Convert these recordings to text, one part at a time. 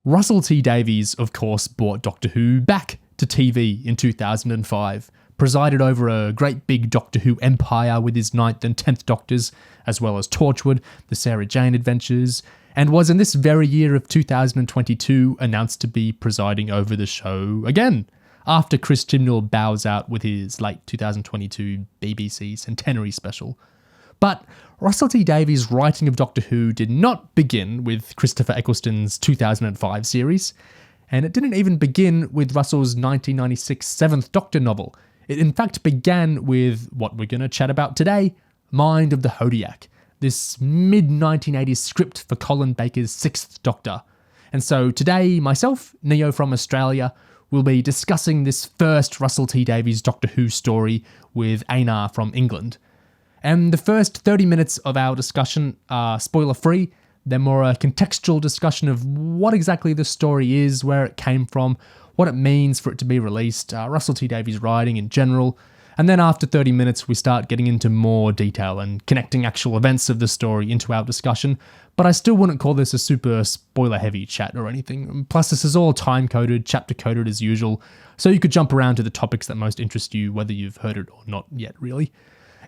Russell T Davies, of course, brought Doctor Who back to TV in 2005, presided over a great big Doctor Who empire with his 9th and 10th Doctors, as well as Torchwood, the Sarah Jane Adventures, and was in this very year of 2022 announced to be presiding over the show again, after Chris Chibnall bows out with his late 2022 BBC Centenary special. But Russell T Davies' writing of Doctor Who did not begin with Christopher Eccleston's 2005 series, and it didn't even begin with Russell's 1996 Seventh Doctor novel. It in fact began with what we're going to chat about today, Mind of the Hodiac, this mid-1980s script for Colin Baker's Sixth Doctor. And so today, myself, Neo from Australia, will be discussing this first Russell T Davies Doctor Who story with Einarr from England. And the first 30 minutes of our discussion are spoiler-free. They're more a contextual discussion of what exactly the story is, where it came from, what it means for it to be released, Russell T Davies' writing in general. And then after 30 minutes, we start getting into more detail and connecting actual events of the story into our discussion. But I still wouldn't call this a super spoiler-heavy chat or anything. Plus, this is all time-coded, chapter-coded as usual, so you could jump around to the topics that most interest you, whether you've heard it or not yet, really.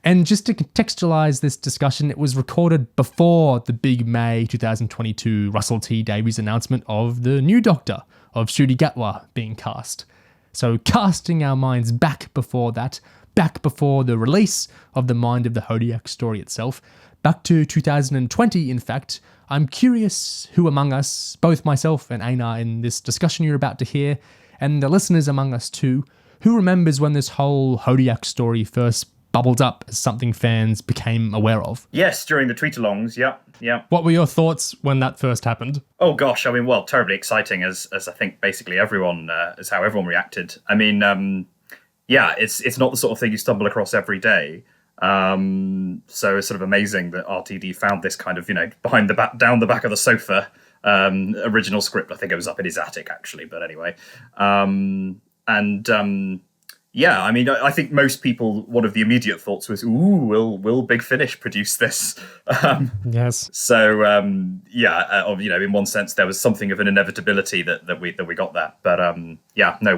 And just to contextualise this discussion, it was recorded before the big May 2022 Russell T Davies announcement of the new Doctor, of Ncuti Gatwa being cast. So casting our minds back before that, back before the release of the Mind of the Hodiac story itself, back to 2020 in fact, I'm curious who among us, both myself and Einarr in this discussion you're about to hear, and the listeners among us too, who remembers when this whole Hodiac story first bubbled up as something fans became aware of? Yes, during the tweet-alongs, yeah. What were your thoughts when that first happened? Oh gosh, I mean, well, terribly exciting as I think basically everyone, is how everyone reacted. I mean, it's not the sort of thing you stumble across every day. So it's sort of amazing that RTD found this kind of, behind the back, down the back of the sofa, original script. I think it was up in his attic actually, but anyway. Yeah, I mean, I think most people, one of the immediate thoughts was, will Big Finish produce this? Yes. So, in one sense, there was something of an inevitability that we got that. But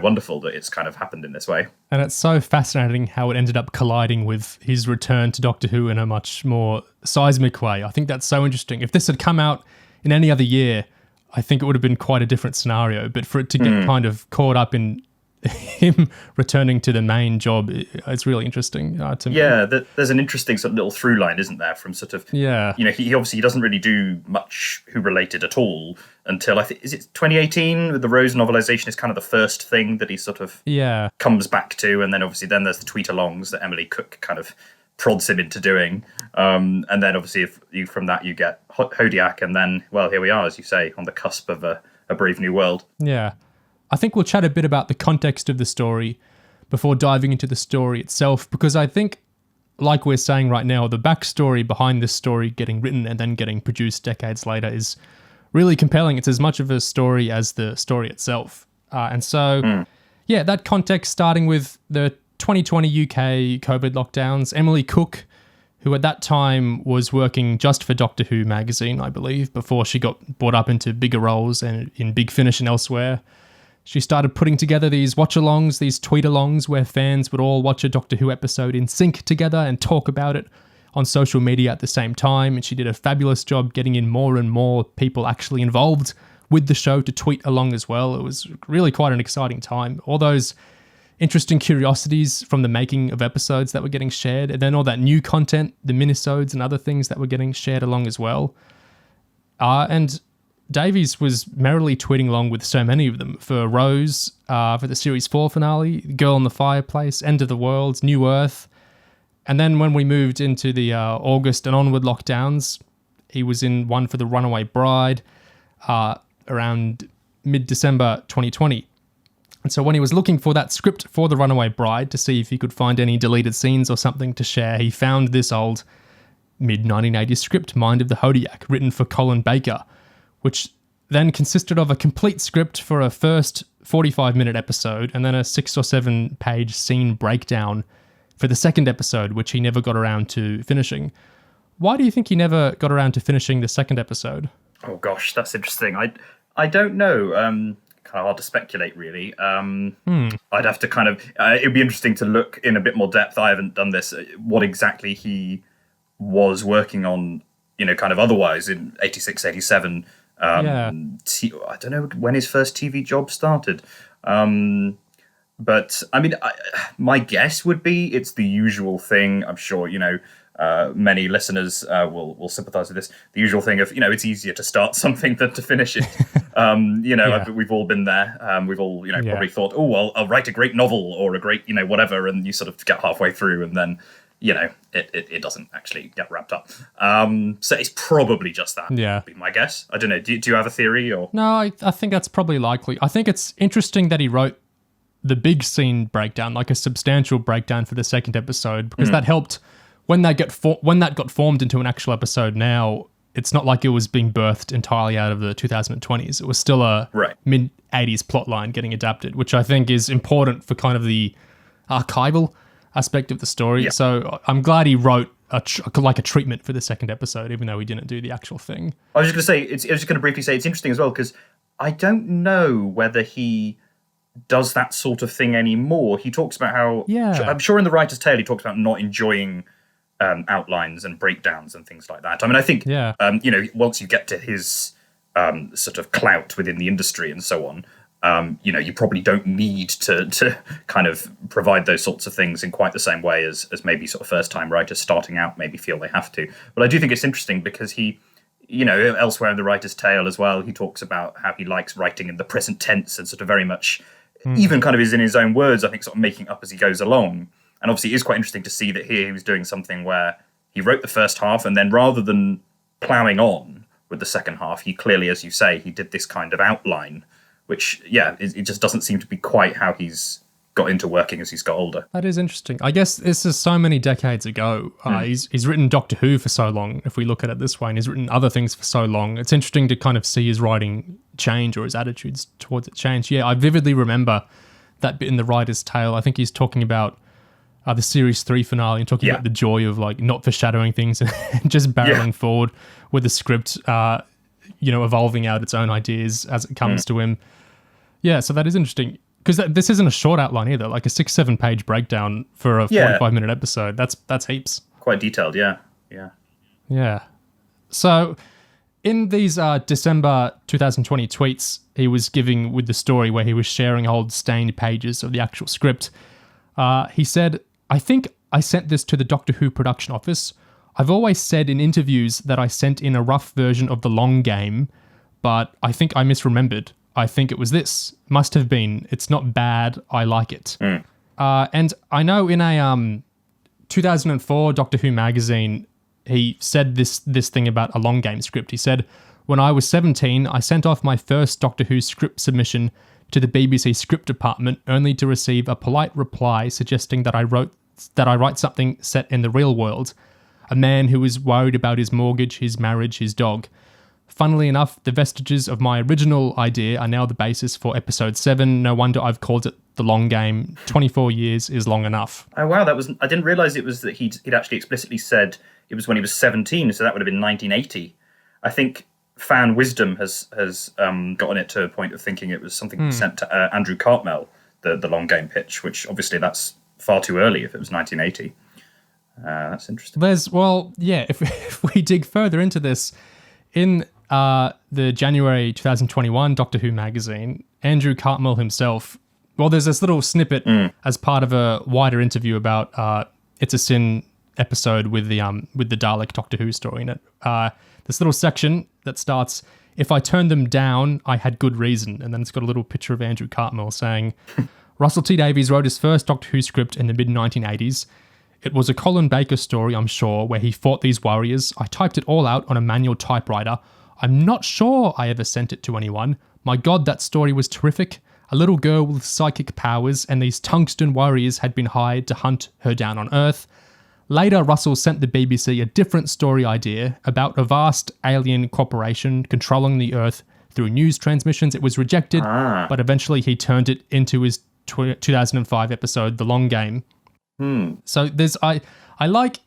wonderful that it's kind of happened in this way. And it's so fascinating how it ended up colliding with his return to Doctor Who in a much more seismic way. I think that's so interesting. If this had come out in any other year, I think it would have been quite a different scenario. But for it to get kind of caught up in him returning to the main job, it's really interesting to me. Yeah, there's an interesting sort of little through line, isn't there, from sort of, he obviously doesn't really do much Who related at all until, I think, is it 2018 with the Rose novelization is kind of the first thing that he sort of comes back to, and then obviously then there's the tweet-alongs that Emily Cook kind of prods him into doing, and then obviously from that you get Hodiac, and then, well, here we are, as you say, on the cusp of a Brave New World. Yeah. I think we'll chat a bit about the context of the story before diving into the story itself, because I think, like we're saying right now, the backstory behind this story getting written and then getting produced decades later is really compelling. It's as much of a story as the story itself. That context, starting with the 2020 UK COVID lockdowns, Emily Cook, who at that time was working just for Doctor Who magazine, I believe, before she got brought up into bigger roles and in Big Finish and elsewhere. She started putting together these watch-alongs, these tweet-alongs, where fans would all watch a Doctor Who episode in sync together and talk about it on social media at the same time. And she did a fabulous job getting in more and more people actually involved with the show to tweet along as well. It was really quite an exciting time. All those interesting curiosities from the making of episodes that were getting shared, and then all that new content, the minisodes and other things that were getting shared along as well. And Davies was merrily tweeting along with so many of them for Rose, for the Series 4 finale, Girl in the Fireplace, End of the World, New Earth. And then when we moved into the August and onward lockdowns, he was in one for The Runaway Bride around mid-December 2020. And so when he was looking for that script for The Runaway Bride to see if he could find any deleted scenes or something to share, he found this old mid-1980s script, Mind of the Hodiac, written for Colin Baker, which then consisted of a complete script for a first 45-minute episode and then a 6 or 7 page scene breakdown for the second episode, which he never got around to finishing. Why do you think he never got around to finishing the second episode? Oh gosh, that's interesting. I don't know. Kind of hard to speculate, really. I'd have to kind of... it'd be interesting to look in a bit more depth. I haven't done this. What exactly he was working on, kind of otherwise in 86, 87. I don't know when his first TV job started. But, I mean, my guess would be it's the usual thing. I'm sure, many listeners will sympathise with this. The usual thing of, it's easier to start something than to finish it. We've all been there. We've all, probably thought, oh, well, I'll write a great novel or a great, whatever, and you sort of get halfway through and then, it doesn't actually get wrapped up. So it's probably just that. Yeah. Would be my guess. I don't know. Do you have a theory? Or No, I think that's probably likely. I think it's interesting that he wrote the big scene breakdown, like a substantial breakdown for the second episode, because that helped when that got formed into an actual episode. Now it's not like it was being birthed entirely out of the 2020s. It was still a mid-80s plotline getting adapted, which I think is important for kind of the archival aspect of the story. Yeah. So I'm glad he wrote a treatment for the second episode, even though he didn't do the actual thing. I was just going to briefly say it's interesting as well, because I don't know whether he does that sort of thing anymore. He talks about how... Yeah. I'm sure in The Writer's Tale he talks about not enjoying outlines and breakdowns and things like that. I mean, I think, once you get to his sort of clout within the industry and so on, you probably don't need to kind of provide those sorts of things in quite the same way as maybe sort of first-time writers starting out maybe feel they have to. But I do think it's interesting because he, elsewhere in The Writer's Tale as well, he talks about how he likes writing in the present tense and sort of very much, even kind of is in his own words, I think, sort of making up as he goes along. And obviously it is quite interesting to see that here he was doing something where he wrote the first half and then rather than ploughing on with the second half, he clearly, as you say, he did this kind of outline, which, it just doesn't seem to be quite how he's got into working as he's got older. That is interesting. I guess this is so many decades ago. He's written Doctor Who for so long, if we look at it this way, and he's written other things for so long. It's interesting to kind of see his writing change or his attitudes towards it change. Yeah, I vividly remember that bit in The Writer's Tale. I think he's talking about the Series 3 finale and talking about the joy of like not foreshadowing things and just barreling forward with the script, evolving out its own ideas as it comes to him. Yeah, so that is interesting. Because this isn't a short outline either, like a 6-7 page breakdown for a 45-minute episode. That's heaps. Quite detailed, yeah. So in these December 2020 tweets he was giving with the story where he was sharing old stained pages of the actual script, he said, "I think I sent this to the Doctor Who production office. I've always said in interviews that I sent in a rough version of the long game, but I think I misremembered. I think it was this. Must have been. It's not bad. I like it." And I know in a 2004 Doctor Who magazine, he said this thing about a long game script. He said, "When I was 17, I sent off my first Doctor Who script submission to the BBC script department only to receive a polite reply suggesting that I write something set in the real world. A man who is worried about his mortgage, his marriage, his dog. Funnily enough, the vestiges of my original idea are now the basis for episode 7. No wonder I've called it the long game. 24 years is long enough." Oh, wow. I didn't realise it was that he'd actually explicitly said it was when he was 17, so that would have been 1980. I think fan wisdom has gotten it to a point of thinking it was something sent to Andrew Cartmel, the long game pitch, which obviously that's far too early if it was 1980. That's interesting. If we dig further into this, in the January 2021 Doctor Who magazine, Andrew Cartmel himself, there's this little snippet as part of a wider interview about It's a Sin episode with the Dalek Doctor Who story in it. This little section that starts, "If I turned them down, I had good reason," and then it's got a little picture of Andrew Cartmel saying, "Russell T Davies wrote his first Doctor Who script in the mid-1980s. It was a Colin Baker story, I'm sure, where he fought these warriors. I typed it all out on a manual typewriter. I'm not sure I ever sent it to anyone. My God, that story was terrific. A little girl with psychic powers, and these tungsten warriors had been hired to hunt her down on Earth. Later, Russell sent the BBC a different story idea about a vast alien corporation controlling the Earth through news transmissions. It was rejected, but eventually he turned it into his 2005 episode, The Long Game." So there's I like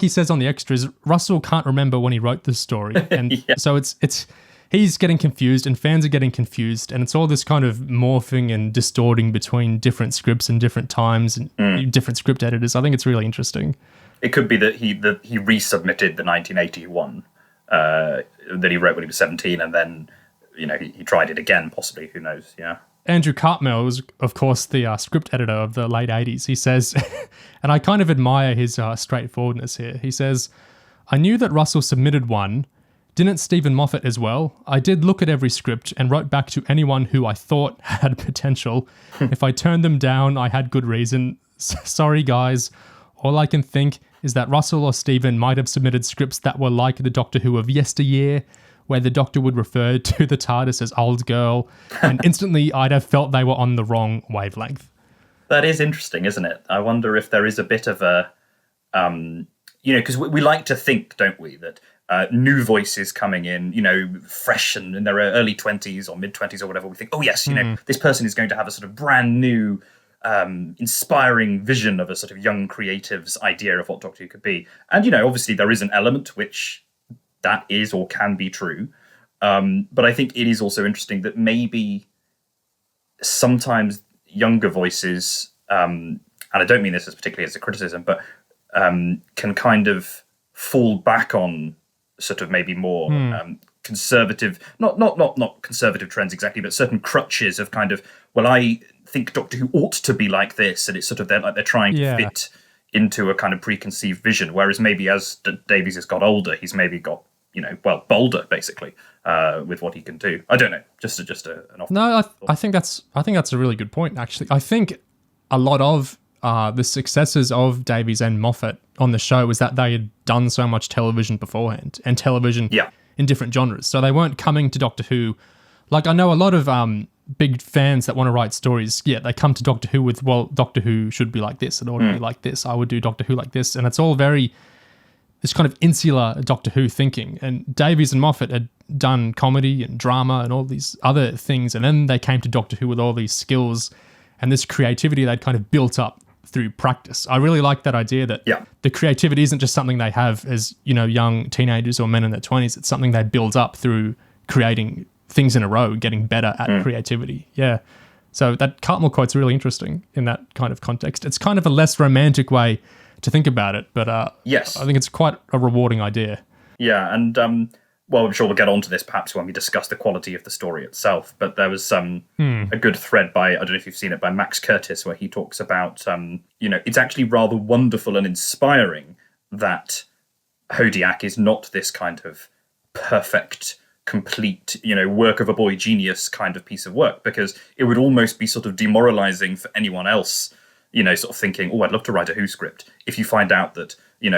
he says on the extras, Russell can't remember when he wrote this story, and so it's he's getting confused and fans are getting confused, and it's all this kind of morphing and distorting between different scripts and different times and different script editors. I think it's really interesting. It could be that he resubmitted the 1981 that he wrote when he was 17, and then he tried it again, possibly. Who knows? Yeah. Andrew Cartmel was, of course, the script editor of the late 80s. He says, and I kind of admire his straightforwardness here. He says, "I knew that Russell submitted one. Didn't Stephen Moffat as well? I did look at every script and wrote back to anyone who I thought had potential. If I turned them down, I had good reason. Sorry, guys. All I can think is that Russell or Stephen might have submitted scripts that were like the Doctor Who of yesteryear, where the Doctor would refer to the TARDIS as old girl, and instantly I'd have felt they were on the wrong wavelength." That is interesting, isn't it? I wonder if there is a bit of a, because we like to think, don't we, that new voices coming in, fresh and in their early 20s or mid-20s or whatever, we think, oh yes, this person is going to have a sort of brand new, inspiring vision of a sort of young creative's idea of what Doctor Who could be. And, obviously there is an element which that is or can be true. But I think it is also interesting that maybe sometimes younger voices, and I don't mean this as particularly as a criticism, but can kind of fall back on sort of maybe more conservative, not conservative trends exactly, but certain crutches of kind of, well, I think Doctor Who ought to be like this, and it's sort of they're trying to fit into a kind of preconceived vision, whereas maybe as Davies has got older, he's maybe got bolder basically with what he can do. I don't know, just an off. No, I think that's a really good point. Actually, I think a lot of the successes of Davies and Moffat on the show was that they had done so much television beforehand, and television in different genres. So they weren't coming to Doctor Who. Like, I know a lot of big fans that want to write stories, they come to Doctor Who with, well, Doctor Who should be like this, it ought to be like this, I would do Doctor Who like this. And it's all very, this kind of insular Doctor Who thinking. And Davies and Moffat had done comedy and drama and all these other things, and then they came to Doctor Who with all these skills and this creativity they'd kind of built up through practice. I really like that idea that the creativity isn't just something they have as, young teenagers or men in their 20s. It's something they build up through creating things in a row, getting better at creativity. Yeah. So that Cartmel quote's really interesting in that kind of context. It's kind of a less romantic way to think about it, but yes, I think it's quite a rewarding idea. Yeah, and well, I'm sure we'll get onto this perhaps when we discuss the quality of the story itself, but there was a good thread by, I don't know if you've seen it, by Max Curtis, where he talks about, it's actually rather wonderful and inspiring that Hodiac is not this kind of perfect, complete, work of a boy genius kind of piece of work, because it would almost be sort of demoralizing for anyone else, sort of thinking, oh, I'd love to write a Who script, if you find out that,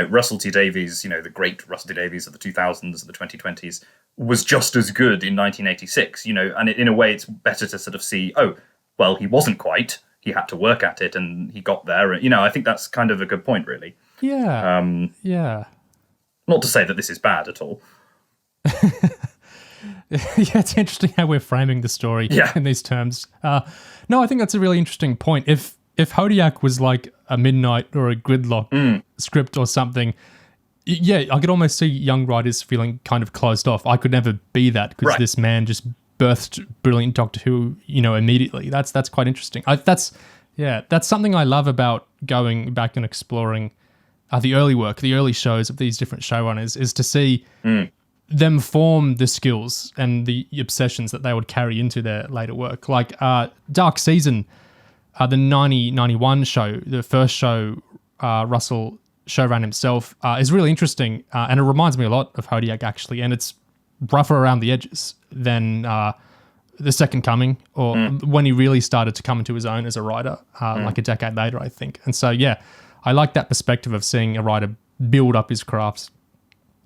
Russell T Davies, the great Russell T Davies of the 2000s, of the 2020s, was just as good in 1986, and in a way it's better to sort of see, oh, well, he wasn't quite, he had to work at it and he got there. I think that's kind of a good point, really. Yeah. Yeah. Not to say that this is bad at all. Yeah, it's interesting how we're framing the story in these terms. No, I think that's a really interesting point. If Hodiac was like a Midnight or a Gridlock script or something, I could almost see young writers feeling kind of closed off. I could never be that because this man just birthed brilliant Doctor Who, immediately. That's quite interesting. That's something I love about going back and exploring the early work, the early shows of these different showrunners, is to see them form the skills and the obsessions that they would carry into their later work. Like Dark Season, the 91 show, the first show Russell showran himself, is really interesting, and it reminds me a lot of Hodiac, actually, and it's rougher around the edges than The Second Coming, or when he really started to come into his own as a writer, like a decade later, I think. And so, I like that perspective of seeing a writer build up his crafts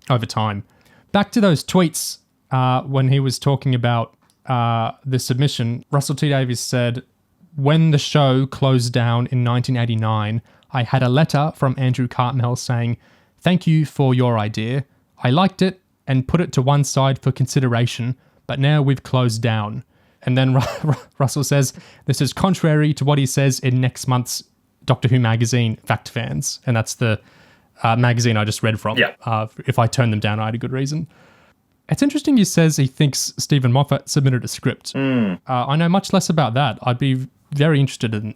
over time. Back to those tweets, when he was talking about the submission, Russell T Davies said, "When the show closed down in 1989, I had a letter from Andrew Cartmel saying, 'Thank you for your idea. I liked it and put it to one side for consideration, but now we've closed down.'" And then Russell says, "This is contrary to what he says in next month's Doctor Who magazine, Fact Fans." And that's the magazine I just read from. If I turned them down, I had a good reason. It's interesting he says he thinks Stephen Moffat submitted a script. I know much less about that. I'd be very interested in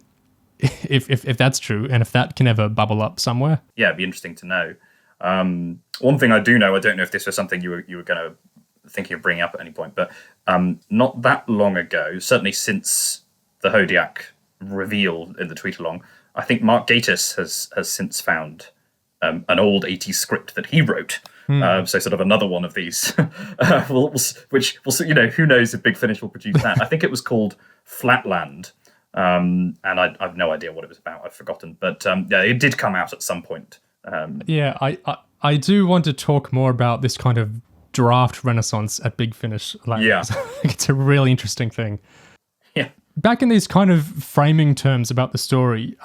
if that's true and if that can ever bubble up somewhere. Yeah, it'd be interesting to know. One thing I do know, I don't know if this was something you were going to thinking of bringing up at any point, but not that long ago, certainly since the Hodiac reveal in the tweet-along, I think Mark Gatiss has since found an old 80s script that he wrote. So sort of another one of these, which who knows if Big Finish will produce that. I think it was called Flatland, and I've no idea what it was about. I've forgotten, but it did come out at some point. I do want to talk more about this kind of draft renaissance at Big Finish. I think it's a really interesting thing. Yeah. Back in these kind of framing terms about the story,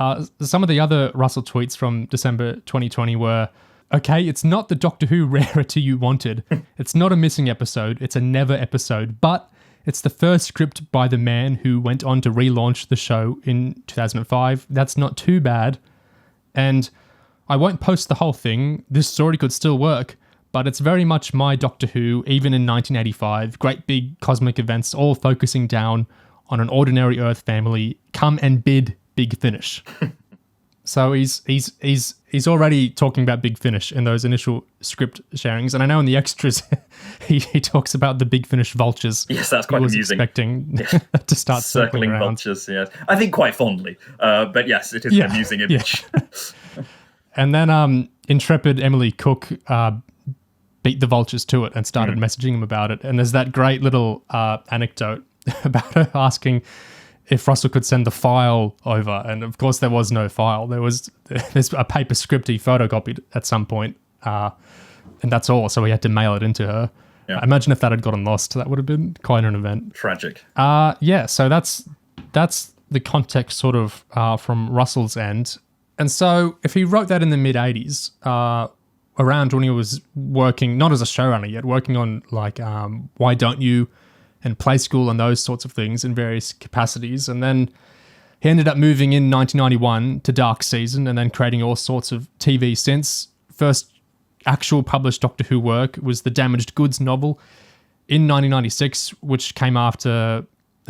some of the other Russell tweets from December 2020 were, okay, it's not the Doctor Who rarity you wanted. It's not a missing episode. It's a never episode. But it's the first script by the man who went on to relaunch the show in 2005. That's not too bad. And I won't post the whole thing. This story could still work. But it's very much my Doctor Who, even in 1985. Great big cosmic events, all focusing down on an ordinary Earth family. Come and bid Big Finish. So he's already talking about Big Finish in those initial script sharings, and I know in the extras he talks about the Big Finish vultures. Yes, that's quite amusing. Expecting to start circling around. Vultures. Yes, I think quite fondly. But yes, it is an amusing image. Yeah. And then intrepid Emily Cook beat the vultures to it and started messaging him about it. And there's that great little anecdote about her asking if Russell could send the file over, and of course there was no file. There's a paper script he photocopied at some point, and that's all. So he had to mail it into her. Yeah. Imagine if that had gotten lost. That would have been quite an event. Tragic. So that's the context sort of from Russell's end. And so if he wrote that in the mid-'80s, around when he was working, not as a showrunner yet, working on like Why Don't You? And Play School and those sorts of things in various capacities. And then he ended up moving in 1991 to Dark Season and then creating all sorts of TV since. First actual published Doctor Who work was the Damaged Goods novel in 1996, which came after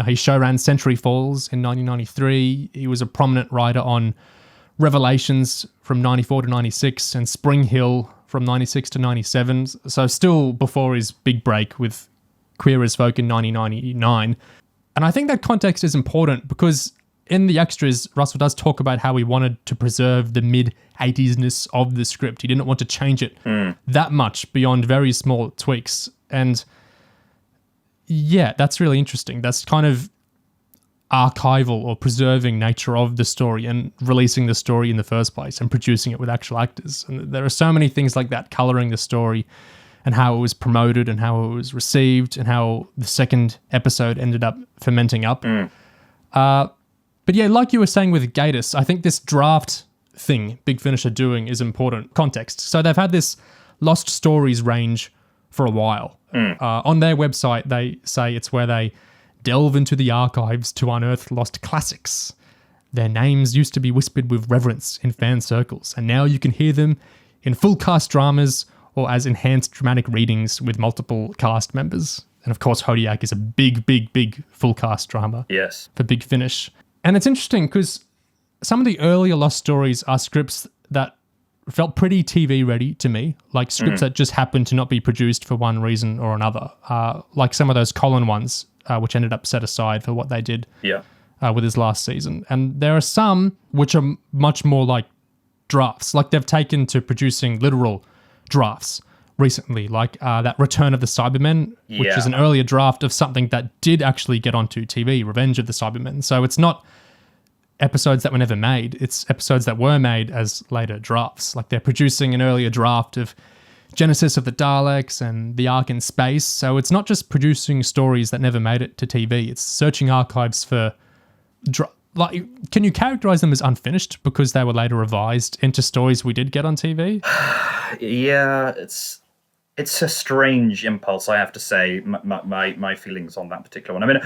he showran Century Falls in 1993. He was a prominent writer on Revelations from 94 to 96 and Spring Hill from 96 to 97. So still before his big break with Queer as Folk in 1999. And I think that context is important because in the extras, Russell does talk about how he wanted to preserve the mid-'80s-ness of the script. He didn't want to change it that much beyond very small tweaks. And yeah, that's really interesting. That's kind of archival or preserving nature of the story and releasing the story in the first place and producing it with actual actors. And there are so many things like that coloring the story and how it was promoted and how it was received and how the second episode ended up fermenting up. But yeah, like you were saying with Gatiss, I think this draft thing Big Finish are doing is important context. So they've had this Lost Stories range for a while. On their website, they say it's where they delve into the archives to unearth lost classics. Their names used to be whispered with reverence in fan circles, and now you can hear them in full cast dramas or as enhanced dramatic readings with multiple cast members. And of course, Hodiac is a big, big, big full cast drama for Big Finish. And it's interesting because some of the earlier Lost Stories are scripts that felt pretty TV ready to me, like scripts that just happened to not be produced for one reason or another, like some of those Colin ones, which ended up set aside for what they did with his last season. And there are some which are much more like drafts, like they've taken to producing literal drafts recently, like that Return of the Cybermen, which is an earlier draft of something that did actually get onto TV, Revenge of the Cybermen. So it's not episodes that were never made, it's episodes that were made as later drafts. Like they're producing an earlier draft of Genesis of the Daleks and The Ark in Space. So it's not just producing stories that never made it to TV, it's searching archives for can you characterize them as unfinished because they were later revised into stories we did get on TV? Yeah, it's a strange impulse, I have to say, my feelings on that particular one. I mean,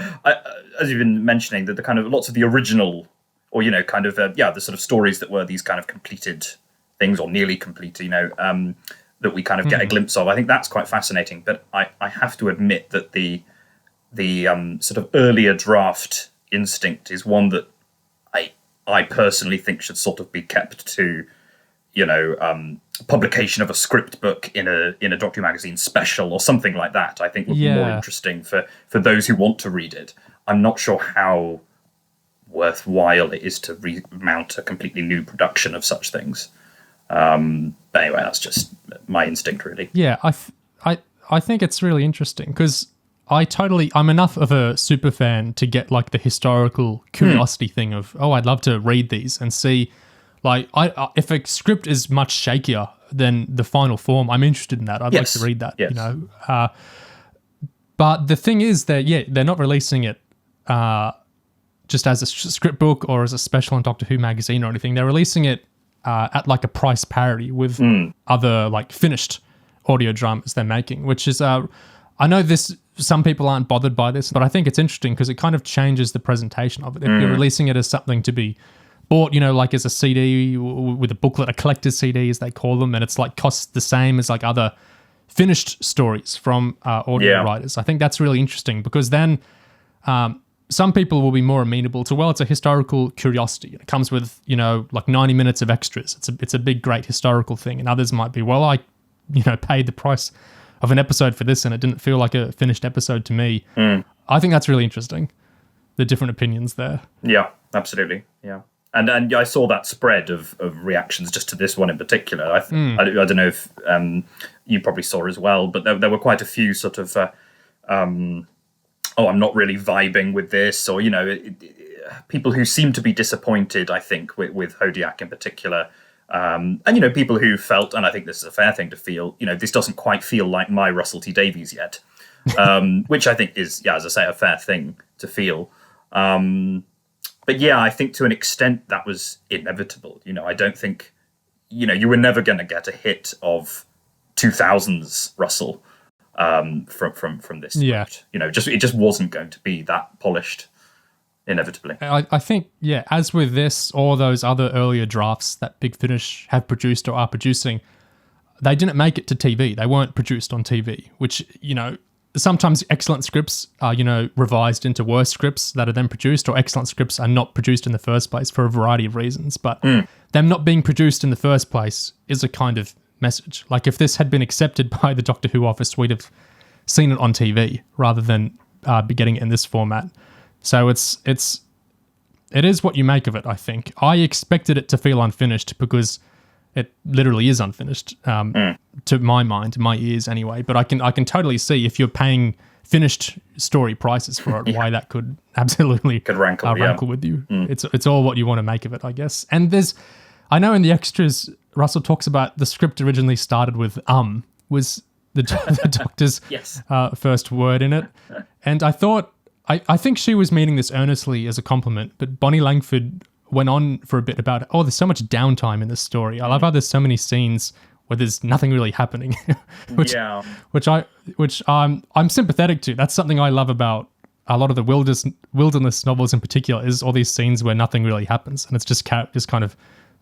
as you've been mentioning, the kind of lots of the original, or, the sort of stories that were these kind of completed things or nearly complete, that we kind of get a glimpse of. I think that's quite fascinating. But I have to admit that the sort of earlier draft instinct is one that I personally think should sort of be kept to, publication of a script book in a Doctor Who magazine special or something like that. I think would be more interesting for those who want to read it. I'm not sure how worthwhile it is to remount a completely new production of such things. But anyway, that's just my instinct, really. Yeah, I think it's really interesting because I'm enough of a super fan to get like the historical curiosity thing of, I'd love to read these and see, like, if a script is much shakier than the final form, I'm interested in that. I'd like to read that, But the thing is that, they're not releasing it just as a script book or as a special on Doctor Who magazine or anything. They're releasing it at like a price parity with other like finished audio dramas they're making, which is, I know some people aren't bothered by this, but I think it's interesting because it kind of changes the presentation of it. If you're releasing it as something to be bought, like as a CD with a booklet, a collector's CD as they call them, and it's like costs the same as like other finished stories from audio writers. I think that's really interesting because then some people will be more amenable to, it's a historical curiosity. It comes with, like 90 minutes of extras. It's a big, great historical thing. And others might be, I paid the price of an episode for this and it didn't feel like a finished episode to me. I think that's really interesting, the different opinions there. Yeah, absolutely. Yeah. And I saw that spread of reactions just to this one in particular. I don't know if you probably saw as well, but there were quite a few sort of, I'm not really vibing with this, or, people who seem to be disappointed, I think, with Hodiac in particular. And, people who felt, and I think this is a fair thing to feel, this doesn't quite feel like my Russell T Davies yet, which I think is, as I say, a fair thing to feel. But I think to an extent that was inevitable. I don't think, you were never going to get a hit of 2000s Russell from this script. It just wasn't going to be that polished, inevitably. I think, as with this or those other earlier drafts that Big Finish have produced or are producing, they didn't make it to TV. They weren't produced on TV, which, sometimes excellent scripts are, revised into worse scripts that are then produced, or excellent scripts are not produced in the first place for a variety of reasons. But them not being produced in the first place is a kind of message. Like if this had been accepted by the Doctor Who office, we'd have seen it on TV rather than be getting it in this format. So it is what you make of it, I think. I expected it to feel unfinished because it literally is unfinished, to my mind, my ears anyway. But I can totally see if you're paying finished story prices for it, why that could absolutely rankle with you. It's all what you want to make of it, I guess. And I know in the extras, Russell talks about the script originally started with was the Doctor's first word in it. And I thought, I think she was meaning this earnestly as a compliment, but Bonnie Langford went on for a bit about, there's so much downtime in this story. I love how there's so many scenes where there's nothing really happening, which I'm sympathetic to. That's something I love about a lot of the wilderness novels in particular, is all these scenes where nothing really happens and it's just characters kind of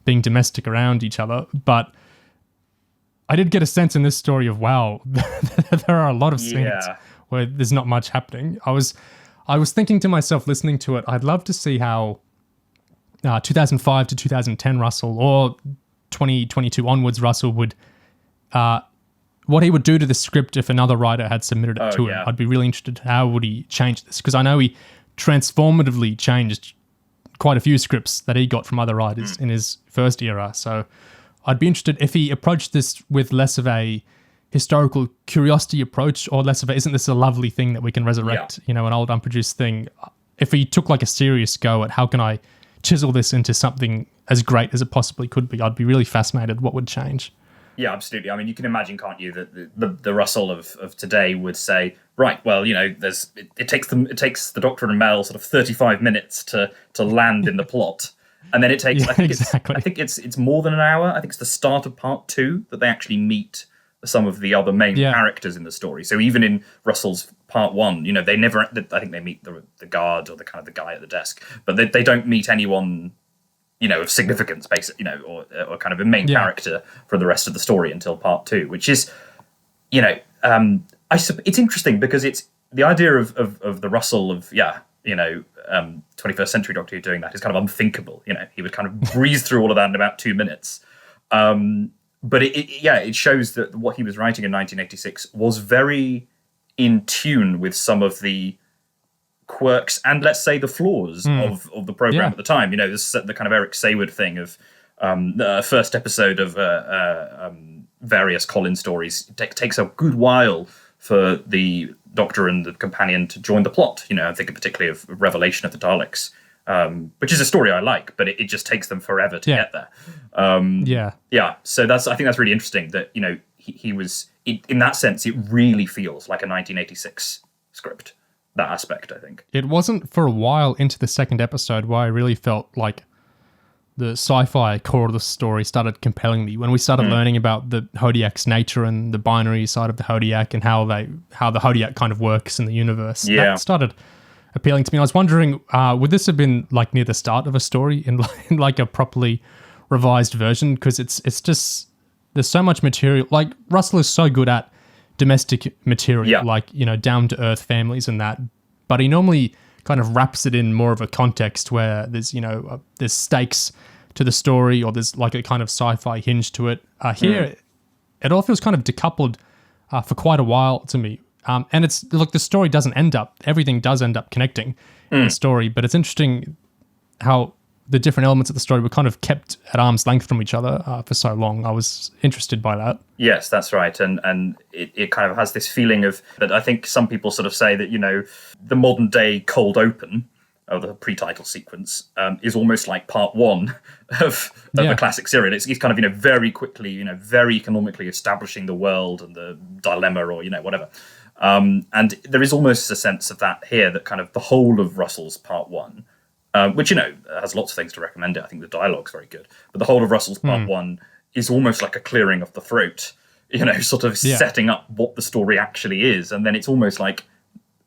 being domestic around each other. But I did get a sense in this story of, there are a lot of scenes where there's not much happening. I was thinking to myself, listening to it, I'd love to see how 2005 to 2010 Russell, or 2022 onwards Russell would, what he would do to the script if another writer had submitted it to him. I'd be really interested, how would he change this? Because I know he transformatively changed quite a few scripts that he got from other writers in his first era. So I'd be interested if he approached this with less of a historical curiosity approach, or less of a, isn't this a lovely thing that we can resurrect, an old unproduced thing. If he took like a serious go at how can I chisel this into something as great as it possibly could be, I'd be really fascinated what would change. Yeah, absolutely. I mean, you can imagine, can't you, that the Russell of today would say, right, well, it takes the Doctor and Mel sort of 35 minutes to land in the plot, and then it takes I think it's more than an hour. I think it's the start of part 2 that they actually meet some of the other main characters in the story. So even in Russell's part 1, they never, I think they meet the guard or the kind of the guy at the desk, but they don't meet anyone, of significance, basically, or kind of a main character for the rest of the story until part 2, which is, it's interesting because it's the idea of the Russell of 21st century Doctor Who doing that is kind of unthinkable. He would kind of breeze through all of that in about 2 minutes. But it shows that what he was writing in 1986 was very in tune with some of the quirks and, let's say, the flaws of the program at the time. The kind of Eric Sayward thing of the first episode of various Colin stories. It takes a good while for the Doctor and the companion to join the plot. I'm thinking particularly of Revelation of the Daleks, which is a story I like, but it just takes them forever to get there. So I think that's really interesting that he was in that sense. It really feels like a 1986 script. That aspect, I think. It wasn't for a while into the second episode where I really felt like the sci-fi core of the story started compelling me. When we started learning about the Hodiac's nature and the binary side of the Hodiac and how the Hodiac kind of works in the universe, that started appealing to me. I was wondering, would this have been like near the start of a story in like a properly revised version? Because it's just, there's so much material. Like, Russell is so good at domestic material, like, down to earth families and that, but he normally kind of wraps it in more of a context where there's there's stakes to the story, or there's like a kind of sci-fi hinge to it. Here it all feels kind of decoupled for quite a while to me, and it's look, the story doesn't end up, everything does end up connecting in the story, but it's interesting how the different elements of the story were kind of kept at arm's length from each other for so long. I was interested by that. Yes, that's right. And it kind of has this feeling of that. I think some people sort of say that, the modern day cold open of the pre-title sequence is almost like part 1 of a classic serial. It's kind of, very quickly, very economically establishing the world and the dilemma or, whatever. And there is almost a sense of that here, that kind of the whole of Russell's part 1, which, has lots of things to recommend it. I think the dialogue's very good. But the whole of Russell's part 1 is almost like a clearing of the throat, sort of setting up what the story actually is. And then it's almost like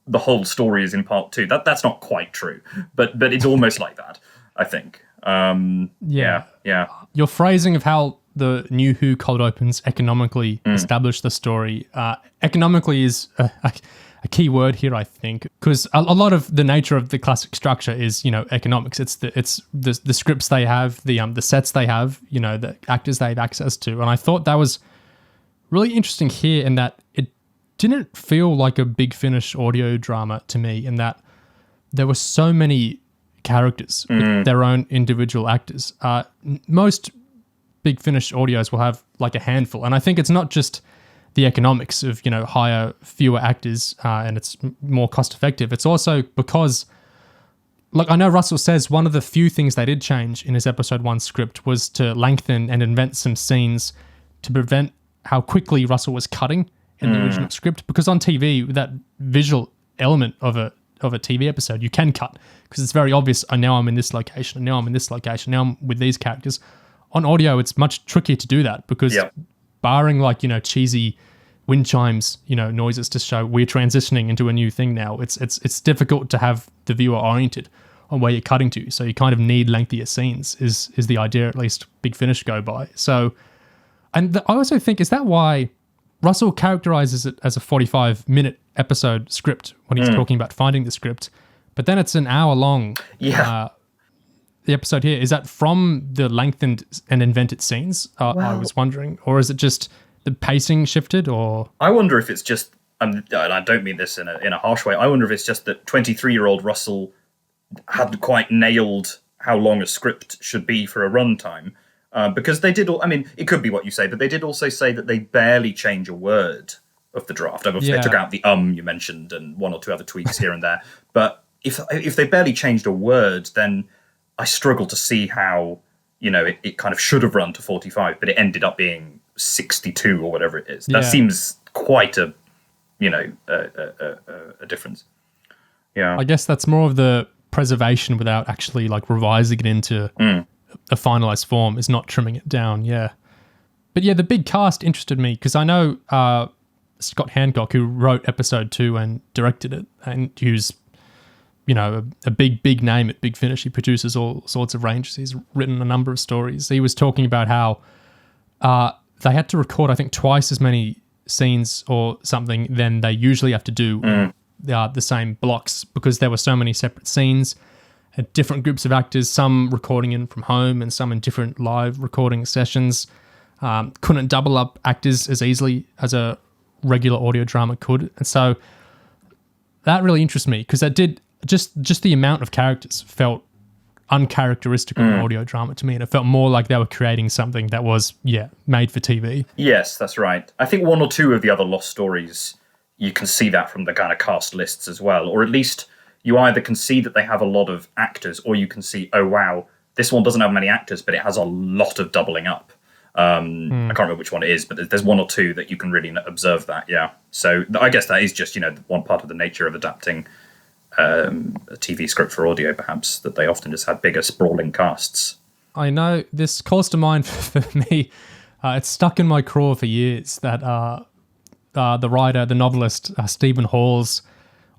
the whole story is in part 2. That's not quite true, but it's almost like that, I think. Your phrasing of how the New Who cold opens economically establish the story. Economically is a key word here, I think, because a lot of the nature of the classic structure is, economics. It's the scripts they have, the sets they have, the actors they have access to. And I thought that was really interesting here, in that it didn't feel like a Big Finish audio drama to me, in that there were so many characters with their own individual actors. Most Big Finish audios will have like a handful, and I think it's not just the economics of, hire fewer actors and it's more cost effective. It's also because, like, I know Russell says one of the few things they did change in his episode 1 script was to lengthen and invent some scenes to prevent how quickly Russell was cutting in the original script, because on TV, that visual element of a TV episode, you can cut because it's very obvious. Now I'm in this location, and now I'm in this location, now I'm with these characters. On audio, it's much trickier to do that because barring like, cheesy wind chimes, noises to show we're transitioning into a new thing now, it's difficult to have the viewer oriented on where you're cutting to. So you kind of need lengthier scenes is the idea, at least Big Finish go by. So, and I also think, is that why Russell characterizes it as a 45-minute episode script when he's talking about finding the script, but then it's an hour long. The episode here, is that from the lengthened and invented scenes? I was wondering, or is it just the pacing shifted? Or I wonder if it's just, and I don't mean this in a harsh way, I wonder if it's just that 23-year-old Russell hadn't quite nailed how long a script should be for a runtime. Because they did, it could be what you say, but they did also say that they barely change a word of the draft. Obviously, they took out the you mentioned and one or two other tweaks here and there. But if they barely changed a word, then I struggle to see how, it kind of should have run to 45, but it ended up being 62 or whatever it is. That seems quite a difference. Yeah. I guess that's more of the preservation without actually like revising it into a finalized form, is not trimming it down. Yeah. But yeah, the big cast interested me because I know Scott Handcock, who wrote episode 2 and directed it, and who's a big name at Big Finish. He produces all sorts of ranges. He's written a number of stories. He was talking about how they had to record, I think, twice as many scenes or something than they usually have to do the same blocks, because there were so many separate scenes, different groups of actors, some recording in from home and some in different live recording sessions. Couldn't double up actors as easily as a regular audio drama could. And so that really interests me, because that did just the amount of characters felt uncharacteristic of audio drama to me, and it felt more like they were creating something that was made for TV. Yes, that's right. I think one or two of the other Lost stories, you can see that from the kind of cast lists as well, or at least you either can see that they have a lot of actors, or you can see, oh wow, this one doesn't have many actors, but it has a lot of doubling up. I can't remember which one it is, but there's one or two that you can really observe that. Yeah, so I guess that is just one part of the nature of adapting a TV script for audio, perhaps, that they often just had bigger sprawling casts. I know this calls to mind for me. It's stuck in my craw for years that the novelist Stephen Hall's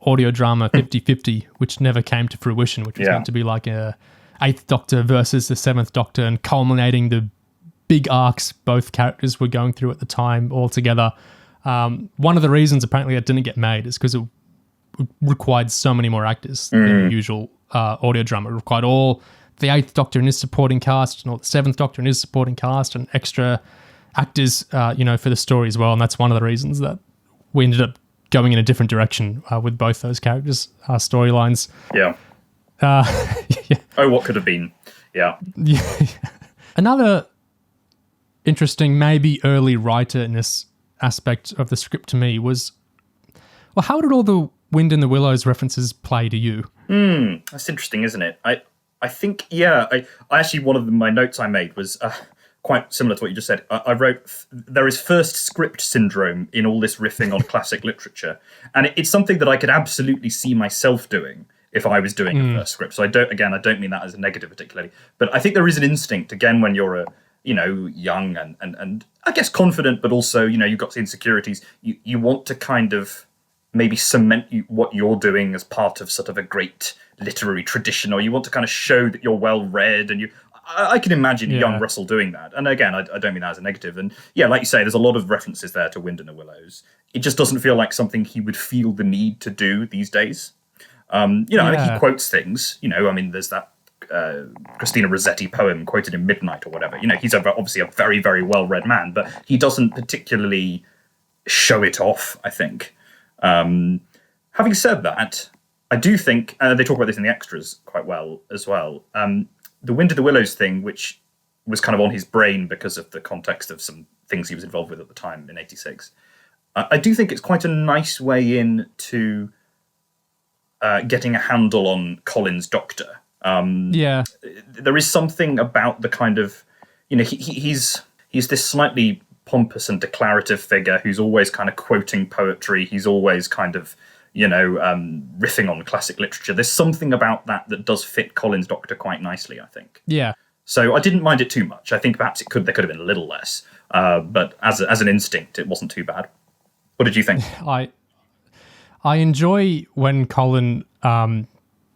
audio drama 50-50, which never came to fruition, which was meant to be like a Eighth Doctor versus the Seventh Doctor, and culminating the big arcs both characters were going through at the time all together. One of the reasons apparently it didn't get made is because it required so many more actors than the usual audio drama. It required all the Eighth Doctor and his supporting cast, and all the Seventh Doctor and his supporting cast, and extra actors, for the story as well. And that's one of the reasons that we ended up going in a different direction with both those characters' storylines. Yeah. Oh, what could have been? Yeah. Another interesting, maybe early writer in this aspect of the script to me was, well, how did all the Wind in the Willows references play to you? That's interesting, isn't it? I think, I actually, one of my notes I made was quite similar to what you just said. I wrote, there is first script syndrome in all this riffing on classic literature. And it's something that I could absolutely see myself doing if I was doing a first script. So I don't mean that as a negative particularly. But I think there is an instinct, again, when you're young and I guess confident, but also, you've got insecurities. You want to kind of maybe cement what you're doing as part of sort of a great literary tradition, or you want to kind of show that you're well read, and I can imagine young Russell doing that. And again, I don't mean that as a negative. And like you say, there's a lot of references there to Wind in the Willows. It just doesn't feel like something he would feel the need to do these days. I mean, he quotes things, there's that Christina Rossetti poem quoted in Midnight or whatever. He's obviously a very, very well-read man, but he doesn't particularly show it off, I think. Having said that, I do think, they talk about this in the extras quite well as well, the Wind of the Willows thing, which was kind of on his brain because of the context of some things he was involved with at the time in 86. I do think it's quite a nice way in to getting a handle on Colin's Doctor. There is something about the kind of, he's this slightly pompous and declarative figure who's always kind of quoting poetry. He's always kind of, riffing on classic literature. There's something about that does fit Colin's Doctor quite nicely, I think. Yeah. So I didn't mind it too much. I think perhaps there could have been a little less, but as an instinct, it wasn't too bad. What did you think? I enjoy when Colin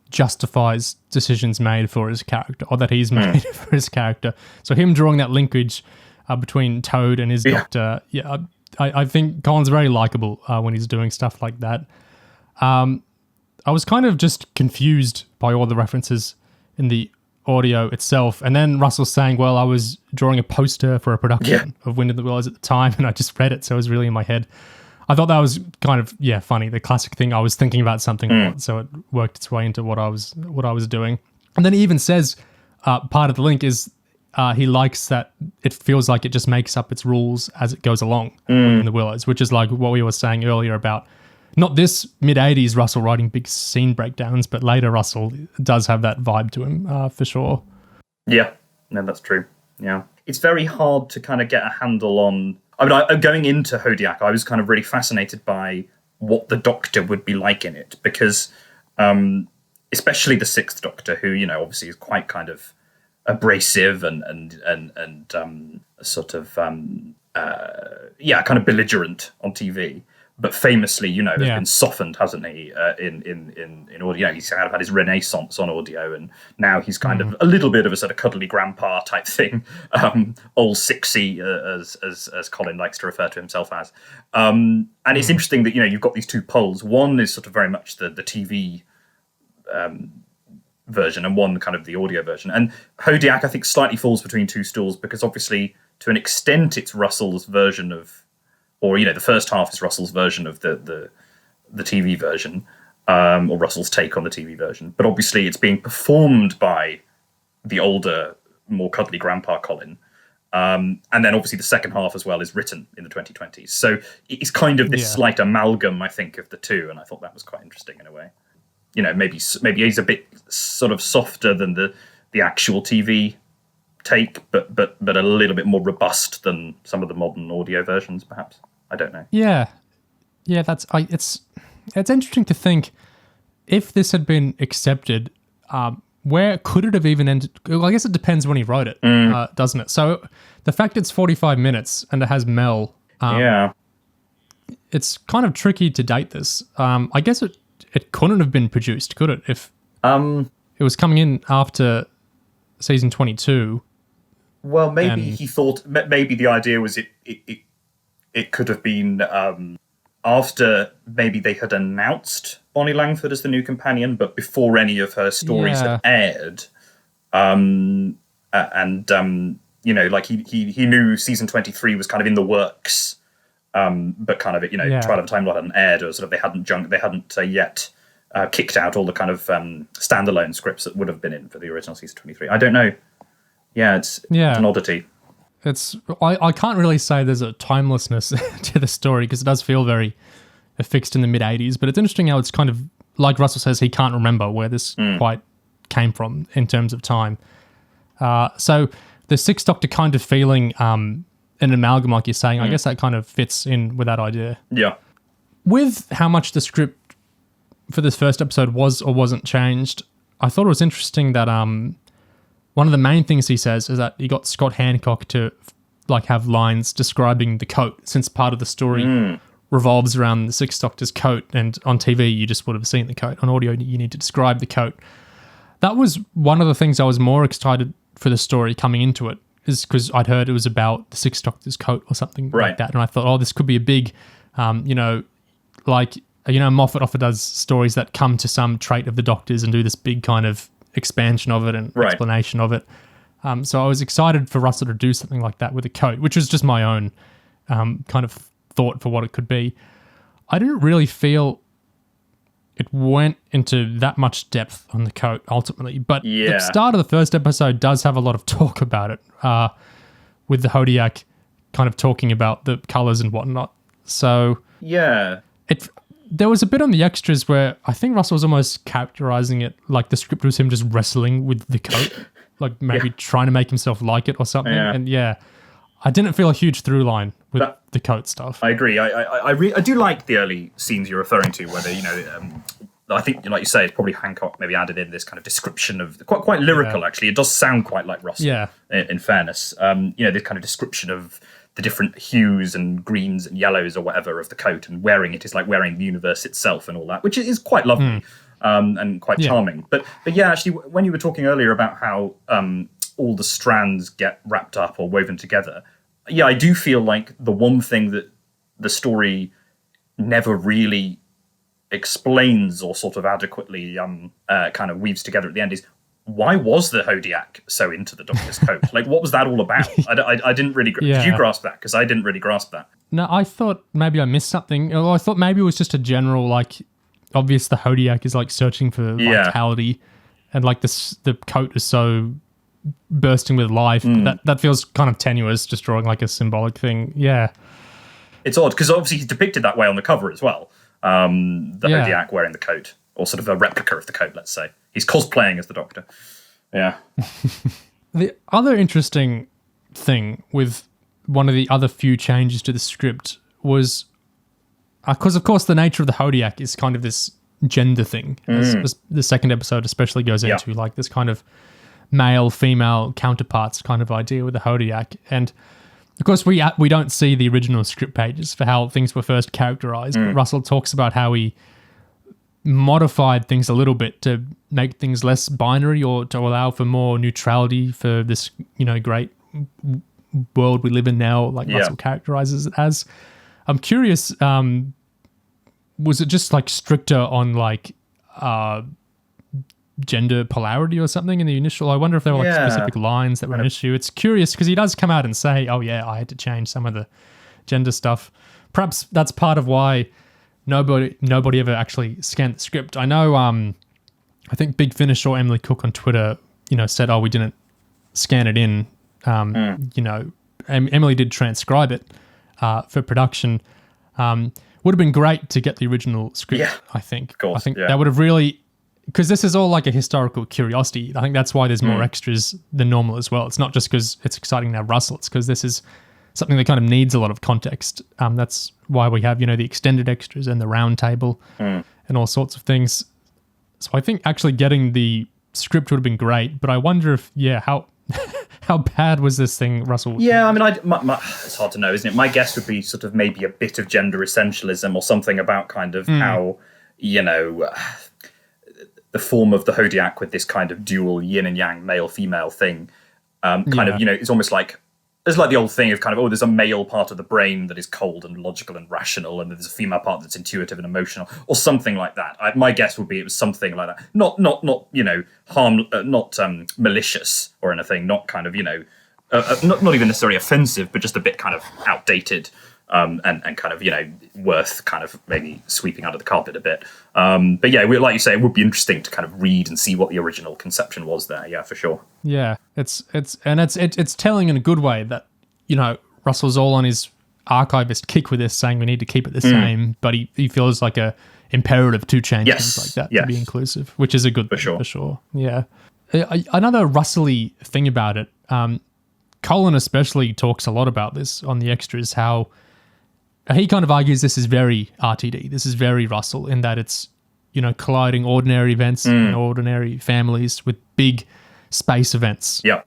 justifies decisions made for his character, or that he's made for his character. So him drawing that linkage between Toad and his Doctor, I think Colin's very likable when he's doing stuff like that. I was kind of just confused by all the references in the audio itself, and then Russell saying, well, I was drawing a poster for a production of Wind in the Willows at the time, and I just read it, so it was really in my head. I thought that was kind of funny, the classic thing. I was thinking about something, so it worked its way into what I was doing. And then he even says part of the link is he likes that it feels like it just makes up its rules as it goes along in the Willows, which is like what we were saying earlier about not this mid-80s Russell writing big scene breakdowns, but later Russell does have that vibe to him for sure. Yeah, no, that's true. Yeah, it's very hard to kind of get a handle on. I mean, going into Hodiac, I was kind of really fascinated by what the Doctor would be like in it, because especially the Sixth Doctor, who obviously is quite kind of abrasive and sort of kind of belligerent on TV. but famously, has been softened, hasn't he? In audio, he's kind of had his renaissance on audio, and now he's kind of a little bit of a sort of cuddly grandpa type thing, old 6C, as Colin likes to refer to himself as. And it's interesting that you've got these two poles. One is sort of very much the TV version, and one kind of the audio version. And Hodiac, I think, slightly falls between two stools because obviously, to an extent, it's Russell's version of. Or, the first half is Russell's version of the TV version, or Russell's take on the TV version. But obviously it's being performed by the older, more cuddly grandpa Colin. And then obviously the second half as well is written in the 2020s. So it's kind of this slight amalgam, I think, of the two. And I thought that was quite interesting in a way. Maybe he's a bit sort of softer than the actual TV take, but a little bit more robust than some of the modern audio versions, perhaps. I don't know. Yeah, it's interesting to think if this had been accepted, where could it have even ended? Well, I guess it depends when he wrote it, doesn't it? So the fact it's 45 minutes and it has Mel, it's kind of tricky to date this. I guess it couldn't have been produced, could it? If it was coming in after season 22. Well, maybe he thought maybe the idea was it could have been after maybe they had announced Bonnie Langford as the new companion, but before any of her stories had aired. Like he knew season 23 was kind of in the works, but kind of Trial of Time Lord hadn't aired, or sort of they hadn't yet kicked out all the kind of standalone scripts that would have been in for the original season 23. I don't know. Yeah, it's an oddity. I can't really say there's a timelessness to the story because it does feel very fixed in the mid-'80s, but it's interesting how it's kind of, like Russell says, he can't remember where this quite came from in terms of time. So the Sixth Doctor kind of feeling an amalgam, like you're saying, I guess that kind of fits in with that idea. Yeah. With how much the script for this first episode was or wasn't changed, I thought it was interesting that one of the main things he says is that he got Scott Handcock to have lines describing the coat, since part of the story revolves around the Sixth Doctor's coat, and on TV you just would have seen the coat. On audio you need to describe the coat. That was one of the things I was more excited for the story coming into it, is because I'd heard it was about the Sixth Doctor's coat or something like that, and I thought, this could be a big, Moffat often does stories that come to some trait of the Doctor's and do this big kind of expansion of it and explanation of it. So I was excited for Russell to do something like that with a coat, which was just my own kind of thought for what it could be. I didn't really feel it went into that much depth on the coat ultimately, but the start of the first episode does have a lot of talk about it, with the Hodiac kind of talking about the colours and whatnot. So there was a bit on the extras where I think Russell was almost characterising it like the script was him just wrestling with the coat, like maybe trying to make himself like it or something. And I didn't feel a huge through line with the coat stuff. I agree. I do like the early scenes you're referring to, where I think, like you say, it's probably Handcock maybe added in this kind of description of quite lyrical. Actually, it does sound quite like Russell. Yeah. In fairness, this kind of description of the different hues and greens and yellows or whatever of the coat, and wearing it is like wearing the universe itself and all that, which is quite lovely and quite charming. But actually, when you were talking earlier about how all the strands get wrapped up or woven together, I do feel like the one thing that the story never really explains or sort of adequately kind of weaves together at the end is, why was the Hodiac so into the Doctor's coat? Like, what was that all about? I didn't really... Did you grasp that? Because I didn't really grasp that. No, I thought maybe I missed something. I thought maybe it was just a general, obvious the Hodiac is, searching for vitality, and, the coat is so bursting with life. That feels kind of tenuous, just drawing, a symbolic thing. Yeah. It's odd, because obviously he's depicted that way on the cover as well. The Hodiac wearing the coat, or sort of a replica of the coat, let's say. He's cosplaying as the Doctor. Yeah. The other interesting thing with one of the other few changes to the script was, because of course the nature of the Hodiac is kind of this gender thing, as the second episode especially goes into, this kind of male-female counterparts kind of idea with the Hodiac. And Of course, we don't see the original script pages for how things were first characterized. But Russell talks about how he modified things a little bit to make things less binary or to allow for more neutrality for this, great world we live in now, like Russell characterizes it as. I'm curious, was it just like stricter on like gender polarity or something in the initial? I wonder if there were like specific lines that were an issue. It's curious because he does come out and say, oh yeah, I had to change some of the gender stuff. Perhaps that's part of why nobody ever actually scanned the script. I know, I think Big Finish or Emily Cook on Twitter, said, oh, we didn't scan it in. Emily did transcribe it for production. Would have been great to get the original script, I think. Of course, I think that would have really... Because this is all like a historical curiosity. I think that's why there's more extras than normal as well. It's not just because it's exciting to have Russell. It's because this is something that kind of needs a lot of context. That's why we have, the extended extras and the round table and all sorts of things. So I think actually getting the script would have been great. But I wonder if, how how bad was this thing, Russell? Yeah, I mean, it's hard to know, isn't it? My guess would be sort of maybe a bit of gender essentialism or something about kind of how, the form of the Hodiac with this kind of dual yin and yang, male-female thing, it's almost like, it's like the old thing of kind of, there's a male part of the brain that is cold and logical and rational, and there's a female part that's intuitive and emotional, or something like that. My guess would be it was something like that. Not malicious or anything, not kind of, not even necessarily offensive, but just a bit kind of outdated. And kind of, worth kind of maybe sweeping under the carpet a bit. But yeah, like you say, it would be interesting to kind of read and see what the original conception was there. Yeah, for sure. Yeah, it's telling in a good way that, Russell's all on his archivist kick with this, saying we need to keep it the same, but he feels like a imperative to change things like that to be inclusive, which is a good thing, for sure. Yeah. Another Russell-y thing about it, Colin especially talks a lot about this on the extras, how he kind of argues this is very RTD. This is very Russell in that it's, colliding ordinary events and ordinary families with big space events. Yeah.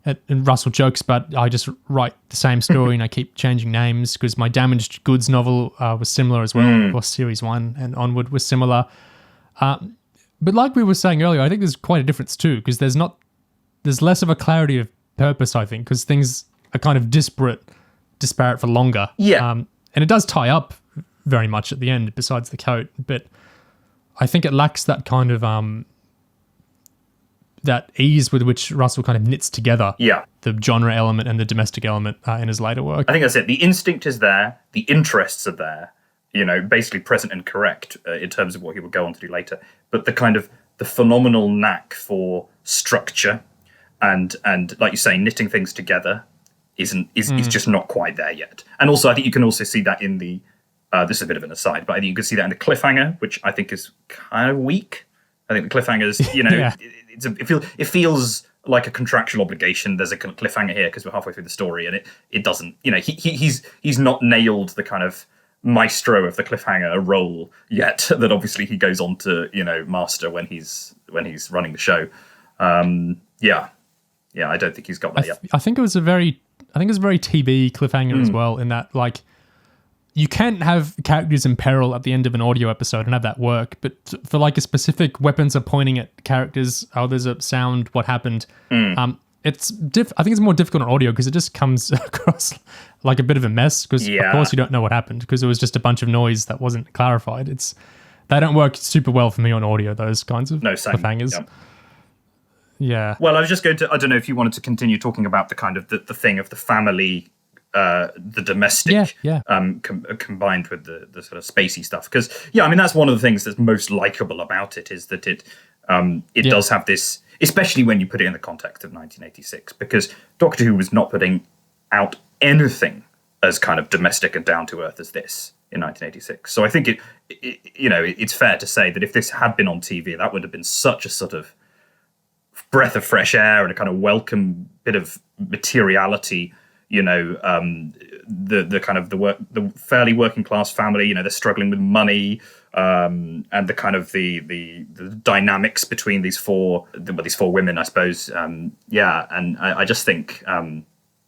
And Russell jokes about, I just write the same story and I keep changing names because my Damaged Goods novel was similar as well, or Series 1 and onward was similar. But like we were saying earlier, I think there's quite a difference too, because there's less of a clarity of purpose, I think, because things are kind of disparate for longer. Yeah. And it does tie up very much at the end, besides the coat, but I think it lacks that kind of that ease with which Russell kind of knits together the genre element and the domestic element in his later work. I think that's it. The instinct is there, the interests are there, basically present and correct in terms of what he will go on to do later. But the kind of the phenomenal knack for structure and like you say, knitting things together is just not quite there yet. And also, I think you can also see that in the this is a bit of an aside, but I think you can see that in the cliffhanger, which I think is kind of weak. I think the cliffhangers, it feels like a contractual obligation. There's a cliffhanger here because we're halfway through the story, and it doesn't. He's not nailed the kind of maestro of the cliffhanger role yet. That obviously he goes on to master when he's running the show. Yeah, I don't think he's got that yet. I think it was a very TV cliffhanger as well, in that, like, you can have characters in peril at the end of an audio episode and have that work, but for like a specific weapons are pointing at characters, there's a sound, what happened? I think it's more difficult on audio because it just comes across like a bit of a mess because of course you don't know what happened because it was just a bunch of noise that wasn't clarified. They don't work super well for me on audio, those kinds of cliffhangers. Yeah. Well, I was just going to, I don't know if you wanted to continue talking about the kind of the thing of the family, the domestic, combined with the sort of spacey stuff. Because, I mean, that's one of the things that's most likable about it is that it does have this, especially when you put it in the context of 1986, because Doctor Who was not putting out anything as kind of domestic and down to earth as this in 1986. So I think it's fair to say that if this had been on TV, that would have been such a sort of breath of fresh air and a kind of welcome bit of materiality, the kind of the fairly working class family, they're struggling with money, and the kind of the dynamics between these four women, I suppose. And I just think,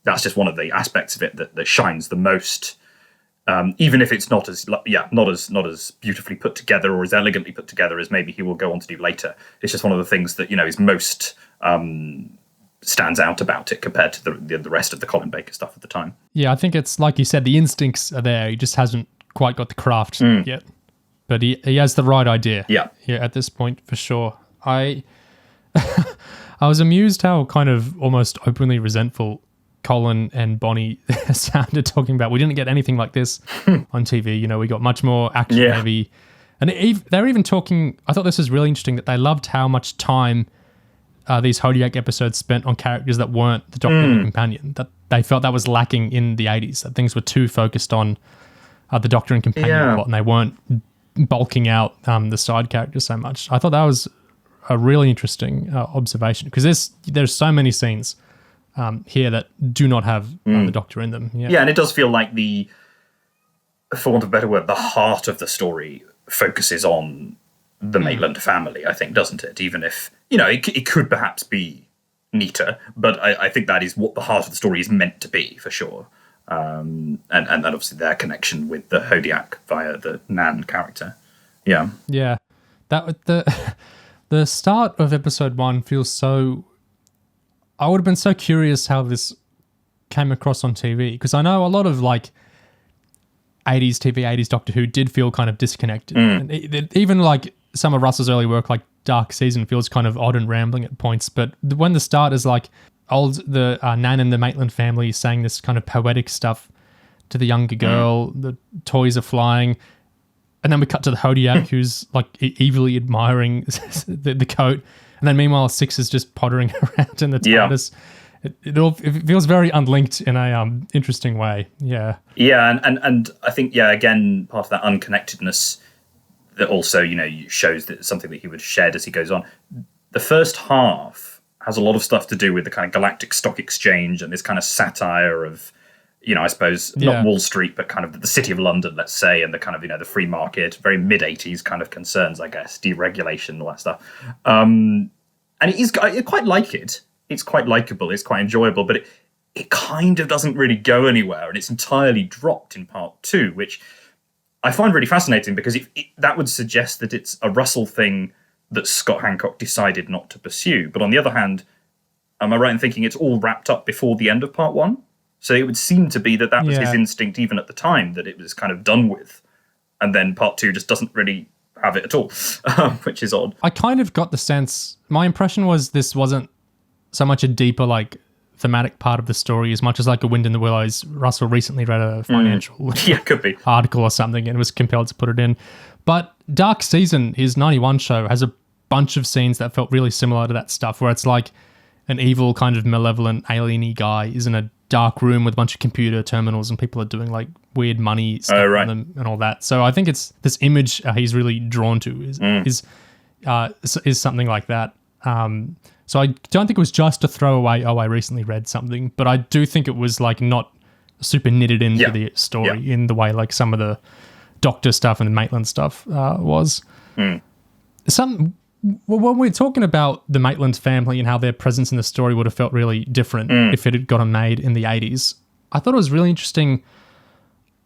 that's just one of the aspects of it that shines the most. Even if it's not as beautifully put together or as elegantly put together as maybe he will go on to do later. It's just one of the things that, is most stands out about it compared to the rest of the Colin Baker stuff at the time. Yeah, I think it's like you said, the instincts are there. He just hasn't quite got the craft yet, but he has the right idea. Yeah, at this point for sure. I was amused how kind of almost openly resentful Colin and Bonnie sounded talking about. We didn't get anything like this on TV. We got much more action heavy, and they're even talking. I thought this was really interesting that they loved how much time these Hodiac episodes spent on characters that weren't the Doctor and the companion. That they felt that was lacking in the 80s. That things were too focused on the Doctor and companion plot, and they weren't bulking out the side characters so much. I thought that was a really interesting observation, because there's so many scenes here that do not have the Doctor in them. Yeah, and it does feel like for want of a better word, the heart of the story focuses on the Maitland family, I think, doesn't it? Even if, it could perhaps be neater, but I think that is what the heart of the story is meant to be, for sure. And then obviously their connection with the Hodiac via the Nan character. Yeah. Yeah. The start of episode 1 feels so... I would have been so curious how this came across on TV, because I know a lot of 80s TV, 80s Doctor Who did feel kind of disconnected. And even some of Russell's early work, like Dark Season, feels kind of odd and rambling at points. But when the start is the Nan and the Maitland family saying this kind of poetic stuff to the younger girl, the toys are flying, and then we cut to the Hodiac who's evilly admiring the coat, and then meanwhile Six is just pottering around in the TARDIS. It feels very unlinked in a interesting way. Yeah. Yeah, and I think again, part of that unconnectedness that also shows that something that he would have shared as he goes on. The first half has a lot of stuff to do with the kind of galactic stock exchange and this kind of satire of, I suppose, not Wall Street, but kind of the City of London, let's say, and the kind of, the free market, very mid-80s kind of concerns, I guess, deregulation, all that stuff. And I quite like it. It's quite likable, it's quite enjoyable, but it kind of doesn't really go anywhere, and it's entirely dropped in part 2, which I find really fascinating, because that would suggest that it's a Russell thing that Scott Hancock decided not to pursue. But on the other hand, am I right in thinking it's all wrapped up before the end of part 1? So it would seem to be that was his instinct even at the time, that it was kind of done with. And then part 2 just doesn't really have it at all, which is odd. I kind of got the sense, my impression was this wasn't so much a deeper, thematic part of the story as much as A Wind in the Willows. Russell recently read a financial could be article or something and was compelled to put it in. But Dark Season, his 91 show, has a bunch of scenes that felt really similar to that stuff, where it's an evil kind of malevolent alien-y guy is in a dark room with a bunch of computer terminals and people are doing weird money stuff on them and all that. So I think it's this image he's really drawn to is something like that. So I don't think it was just a throwaway, I recently read something, but I do think it was not super knitted into the story in the way some of the Doctor stuff and the Maitland stuff was. When we're talking about the Maitland family and how their presence in the story would have felt really different if it had gotten made in the 80s, I thought it was really interesting.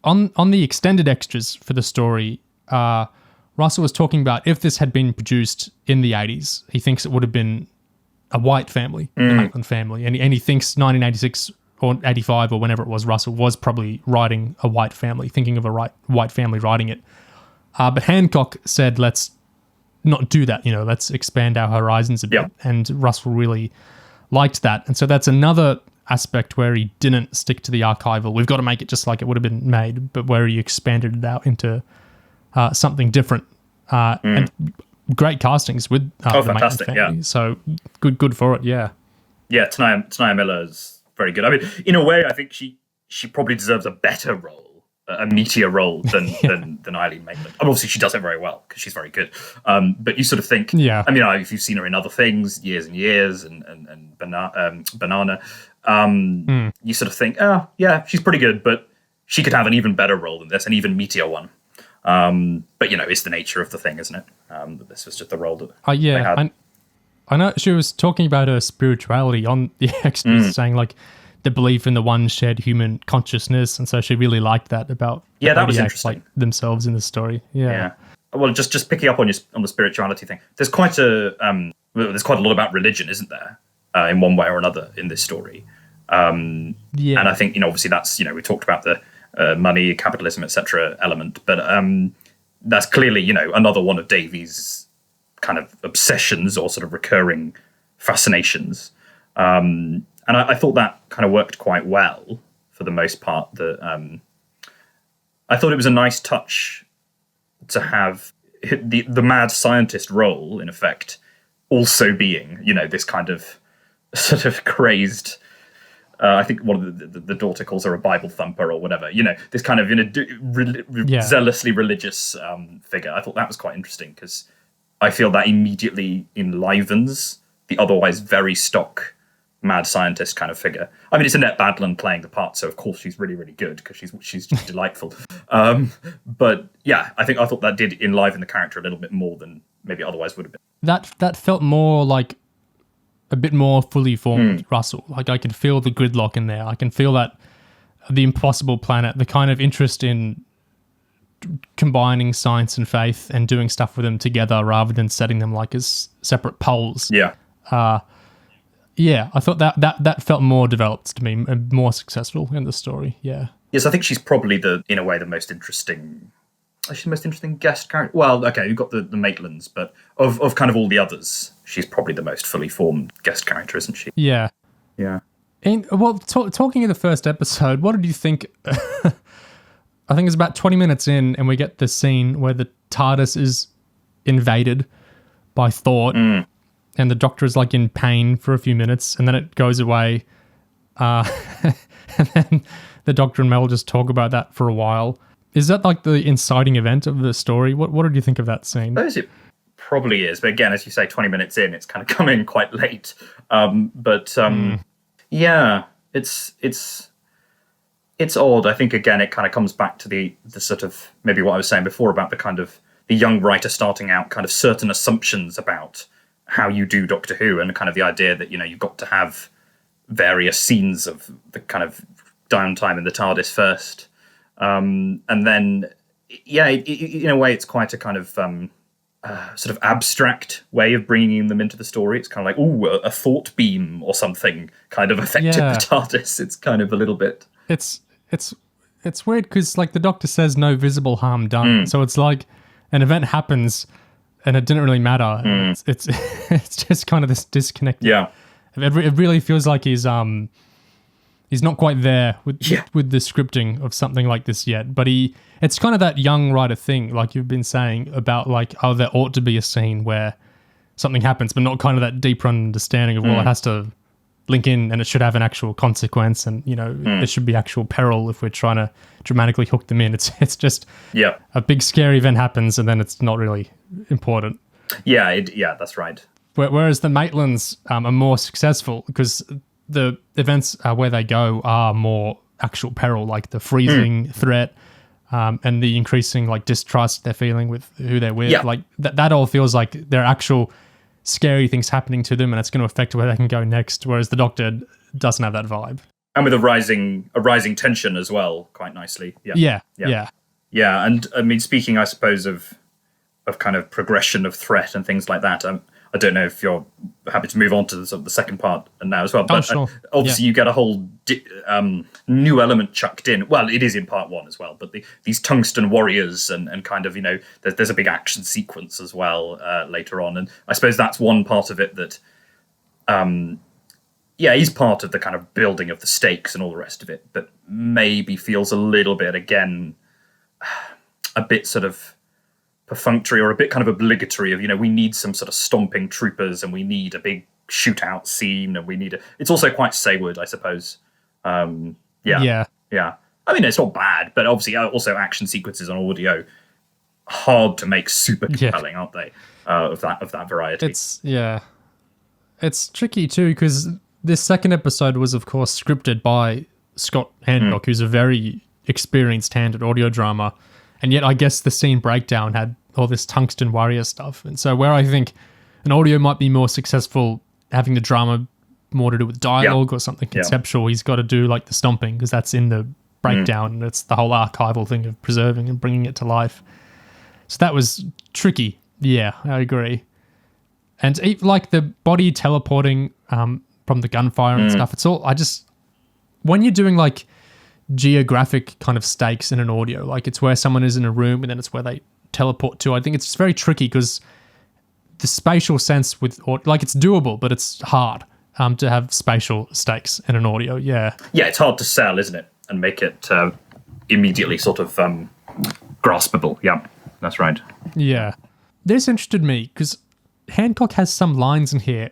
On the extended extras for the story, Russell was talking about if this had been produced in the 80s, he thinks it would have been a white family, the Maitland family. And he thinks 1986 or 85 or whenever it was, Russell was probably writing a white family, thinking of a white family writing it. But Handcock said, let's not do that, let's expand our horizons a bit. Yep. And Russell really liked that. And so that's another aspect where he didn't stick to the archival. We've got to make it just like it would have been made, but where he expanded it out into something different. And great castings with the fantastic, family. Yeah. So good for it, yeah. Yeah, Tanaya Miller is very good. I mean, in a way, I think she probably deserves a better role, a meatier role than Eileen Maitland. Obviously, she does it very well because she's very good. But you sort of think, I mean, if you've seen her in other things, Years and Years and Banana, you sort of think, oh, yeah, she's pretty good, but she could have an even better role than this, an even meatier one. But it's the nature of the thing, isn't it? This was just the role that they had. I know she was talking about her spirituality on the extras, saying the belief in the one shared human consciousness, and so she really liked that about that was interesting, like, themselves in the story. Yeah. Well, just picking up on the spirituality thing, there's quite a lot about religion, isn't there? In one way or another in this story. And I think, obviously that's, we talked about the money, capitalism, etc. element, but that's clearly, another one of Davies' kind of obsessions or sort of recurring fascinations. And I thought that kind of worked quite well for the most part. I thought it was a nice touch to have the mad scientist role, in effect, also being, this kind of sort of crazed, I think one of the daughter calls her a Bible thumper or whatever, this kind of zealously religious figure. I thought that was quite interesting because I feel that immediately enlivens the otherwise very stock mad scientist kind of figure. I mean, it's Annette Badland playing the part, so of course she's really, really good because she's just delightful. But yeah, I thought that did enliven the character a little bit more than maybe otherwise would have been. That felt more like a bit more fully formed Russell. Like I can feel the gridlock in there. I can feel that the impossible planet, the kind of interest in combining science and faith and doing stuff with them together rather than setting them like as separate poles. Yeah. I thought that felt more developed to me and more successful in the story. Yeah. Yes, I think she's probably in a way, the most interesting. She's the most interesting guest character. Well, okay, you've got the Maitlands, but of kind of all the others, she's probably the most fully formed guest character, isn't she? Yeah. Yeah. And talking in the first episode, what did you think? I think it's about 20 minutes in, and we get the scene where the TARDIS is invaded by Thought. And the Doctor is like in pain for a few minutes, and then it goes away. And then the Doctor and Mel just talk about that for a while. Is that like the inciting event of the story? What did you think of that scene? I suppose it probably is, but again, as you say, 20 minutes in, it's kind of come in quite late. Yeah, it's odd. I think again, it kind of comes back to the sort of maybe what I was saying before about the kind of the young writer starting out, kind of certain assumptions about how you do Doctor Who, and kind of the idea that, you've got to have various scenes of the kind of downtime in the TARDIS first. And then, in a way, it's quite a kind of sort of abstract way of bringing them into the story. It's kind of like, a thought beam or something kind of affected the TARDIS. It's kind of a little bit... It's weird because, like, the Doctor says no visible harm done. So it's like an event happens and it didn't really matter. It's just kind of this disconnect. Yeah. It really feels like he's not quite there with the scripting of something like this yet. But it's kind of that young writer thing, like you've been saying, about like, oh, there ought to be a scene where something happens, but not kind of that deeper understanding of, well, it has to link in and it should have an actual consequence, and there should be actual peril if we're trying to dramatically hook them in. It's just a big scary event happens and then it's not really important. Yeah, that's right. Whereas the Maitlands are more successful because the events where they go are more actual peril, like the freezing threat and the increasing like distrust they're feeling with who they're with. Like that all feels like they're actual scary things happening to them, and it's going to affect where they can go next. Whereas the Doctor doesn't have that vibe, and with a rising tension as well, quite nicely. Yeah. And I mean, speaking, I suppose of kind of progression of threat and things like that. I don't know if you're happy to move on to the second part now as well. But sure. Obviously you get a whole new element chucked in. Well, it is in part one as well, but these tungsten warriors and kind of, there's a big action sequence as well later on. And I suppose that's one part of it that, he's part of the kind of building of the stakes and all the rest of it, but maybe feels a little bit, again, a bit sort of perfunctory or a bit kind of obligatory of, we need some sort of stomping troopers and we need a big shootout scene and it's also quite Sayward, I suppose. Yeah. I mean, it's not bad, but obviously also action sequences on audio, hard to make super compelling, aren't they? Of that variety. It's tricky too, because this second episode was of course scripted by Scott Handcock, who's a very experienced hand at audio drama. And yet I guess the scene breakdown had all this tungsten warrior stuff. And so where I think an audio might be more successful having the drama more to do with dialogue or something conceptual, he's got to do like the stomping because that's in the breakdown. And it's the whole archival thing of preserving and bringing it to life. So that was tricky. Yeah, I agree. And like the body teleporting from the gunfire and stuff, it's all, when you're doing like geographic kind of stakes in an audio, like it's where someone is in a room and then it's where they teleport to, I think it's very tricky because the spatial sense with, like it's doable, but it's hard to have spatial stakes in an audio. Yeah, it's hard to sell, isn't it? And make it immediately sort of graspable. Yeah, that's right. Yeah. This interested me because Handcock has some lines in here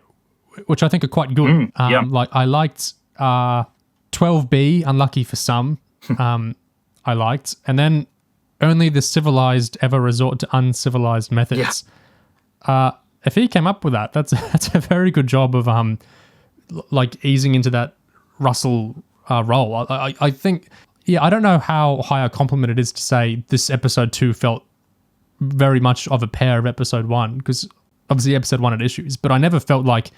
which I think are quite good. Like I liked 12B, unlucky for some, I liked. And then only the civilized ever resort to uncivilized methods. Yeah. If he came up with that, that's a very good job of like easing into that Russell role. I think, I don't know how high a compliment it is to say this episode 2 felt very much of a pair of episode 1 because obviously episode 1 had issues, but I never felt like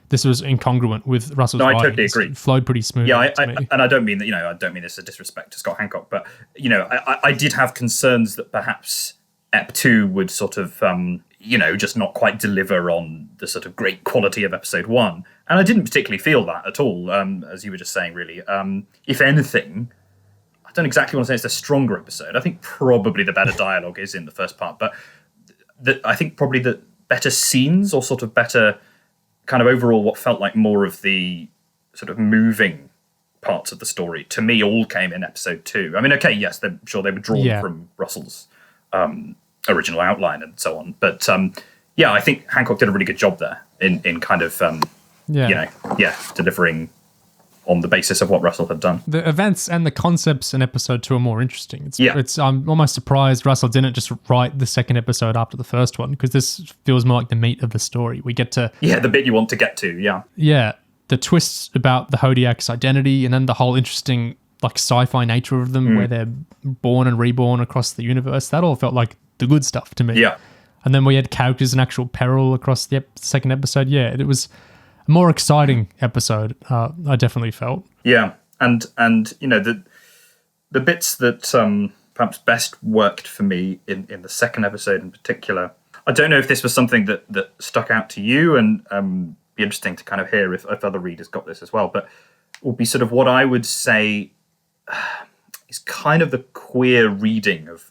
this was incongruent with Russell's writing. I totally agree. It flowed pretty smoothly. Yeah, and I don't mean that, I don't mean this as a disrespect to Scott Handcock, but, I did have concerns that perhaps Ep 2 would sort of, just not quite deliver on the sort of great quality of episode 1. And I didn't particularly feel that at all, as you were just saying, really. If anything, I don't exactly want to say it's a stronger episode. I think probably the better dialogue is in the first part, but I think probably the better scenes or sort of better kind of overall what felt like more of the sort of moving parts of the story, to me, all came in episode 2. I mean, okay, yes, I'm sure they were drawn from Russell's original outline and so on. But I think Handcock did a really good job there in kind of, delivering on the basis of what Russell had done. The events and the concepts in episode 2 are more interesting. I'm almost surprised Russell didn't just write the second episode after the first one, because this feels more like the meat of the story. We get to... Yeah, the bit you want to get to, yeah. Yeah, the twists about the Hodiac's identity, and then the whole interesting like sci-fi nature of them, where they're born and reborn across the universe. That all felt like the good stuff to me. Yeah. And then we had characters in actual peril across the second episode. Yeah, it was a more exciting episode, I definitely felt. Yeah, and the bits that perhaps best worked for me in the second episode in particular, I don't know if this was something that stuck out to you, and be interesting to kind of hear if other readers got this as well, but would be sort of what I would say is kind of the queer reading of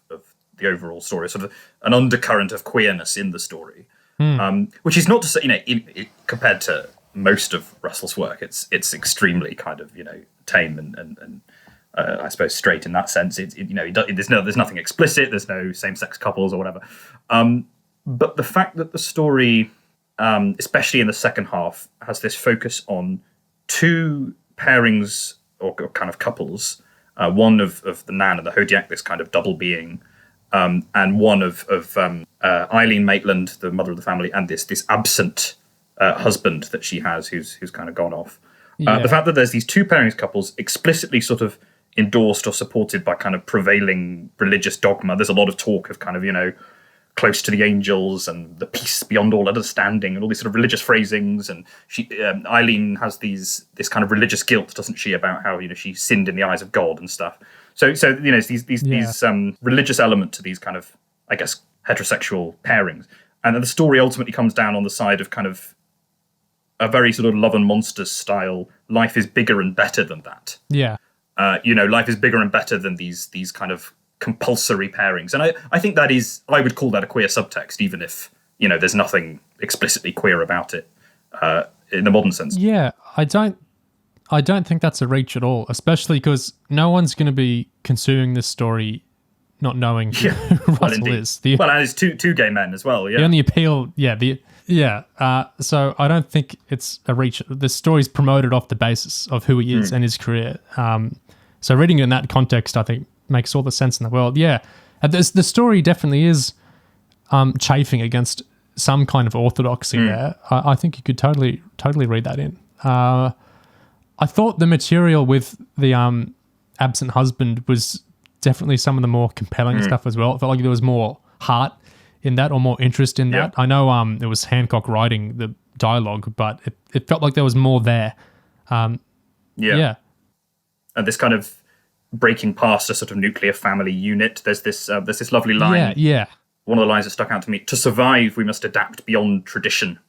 the overall story, sort of an undercurrent of queerness in the story, which is not to say, compared to most of Russell's work, it's extremely kind of tame and I suppose straight in that sense. There's nothing explicit. There's no same-sex couples or whatever. But the fact that the story, especially in the second half, has this focus on two pairings or kind of couples, one of the Nan and the Hodiac, this kind of double being, and one of Eileen Maitland, the mother of the family, and this absent husband that she has, who's kind of gone off. The fact that there's these two pairings couples explicitly sort of endorsed or supported by kind of prevailing religious dogma. There's a lot of talk of kind of, close to the angels and the peace beyond all understanding and all these sort of religious phrasings. And she, Eileen has this kind of religious guilt, doesn't she, about how, she sinned in the eyes of God and stuff. So these religious element to these kind of, I guess, heterosexual pairings. And then the story ultimately comes down on the side of kind of a very sort of Love and Monsters style, life is bigger and better than that. Yeah. Life is bigger and better than these kind of compulsory pairings. And I think that is, I would call that a queer subtext, even if, there's nothing explicitly queer about it in the modern sense. Yeah, I don't think that's a reach at all, especially because no one's going to be consuming this story not knowing who Russell is. And it's two gay men as well, yeah. The only appeal, so I don't think it's a reach. The story's promoted off the basis of who he is and his career. So reading it in that context, I think, makes all the sense in the world. Yeah, the story definitely is chafing against some kind of orthodoxy there. I think you could totally read that in. I thought the material with the absent husband was definitely some of the more compelling stuff as well. It felt like there was more heart in that, or more interest in that. I know it was Handcock writing the dialogue, but it felt like there was more there. Yeah. And this kind of breaking past a sort of nuclear family unit. There's this lovely line. Yeah. One of the lines that stuck out to me: "To survive, we must adapt beyond tradition,"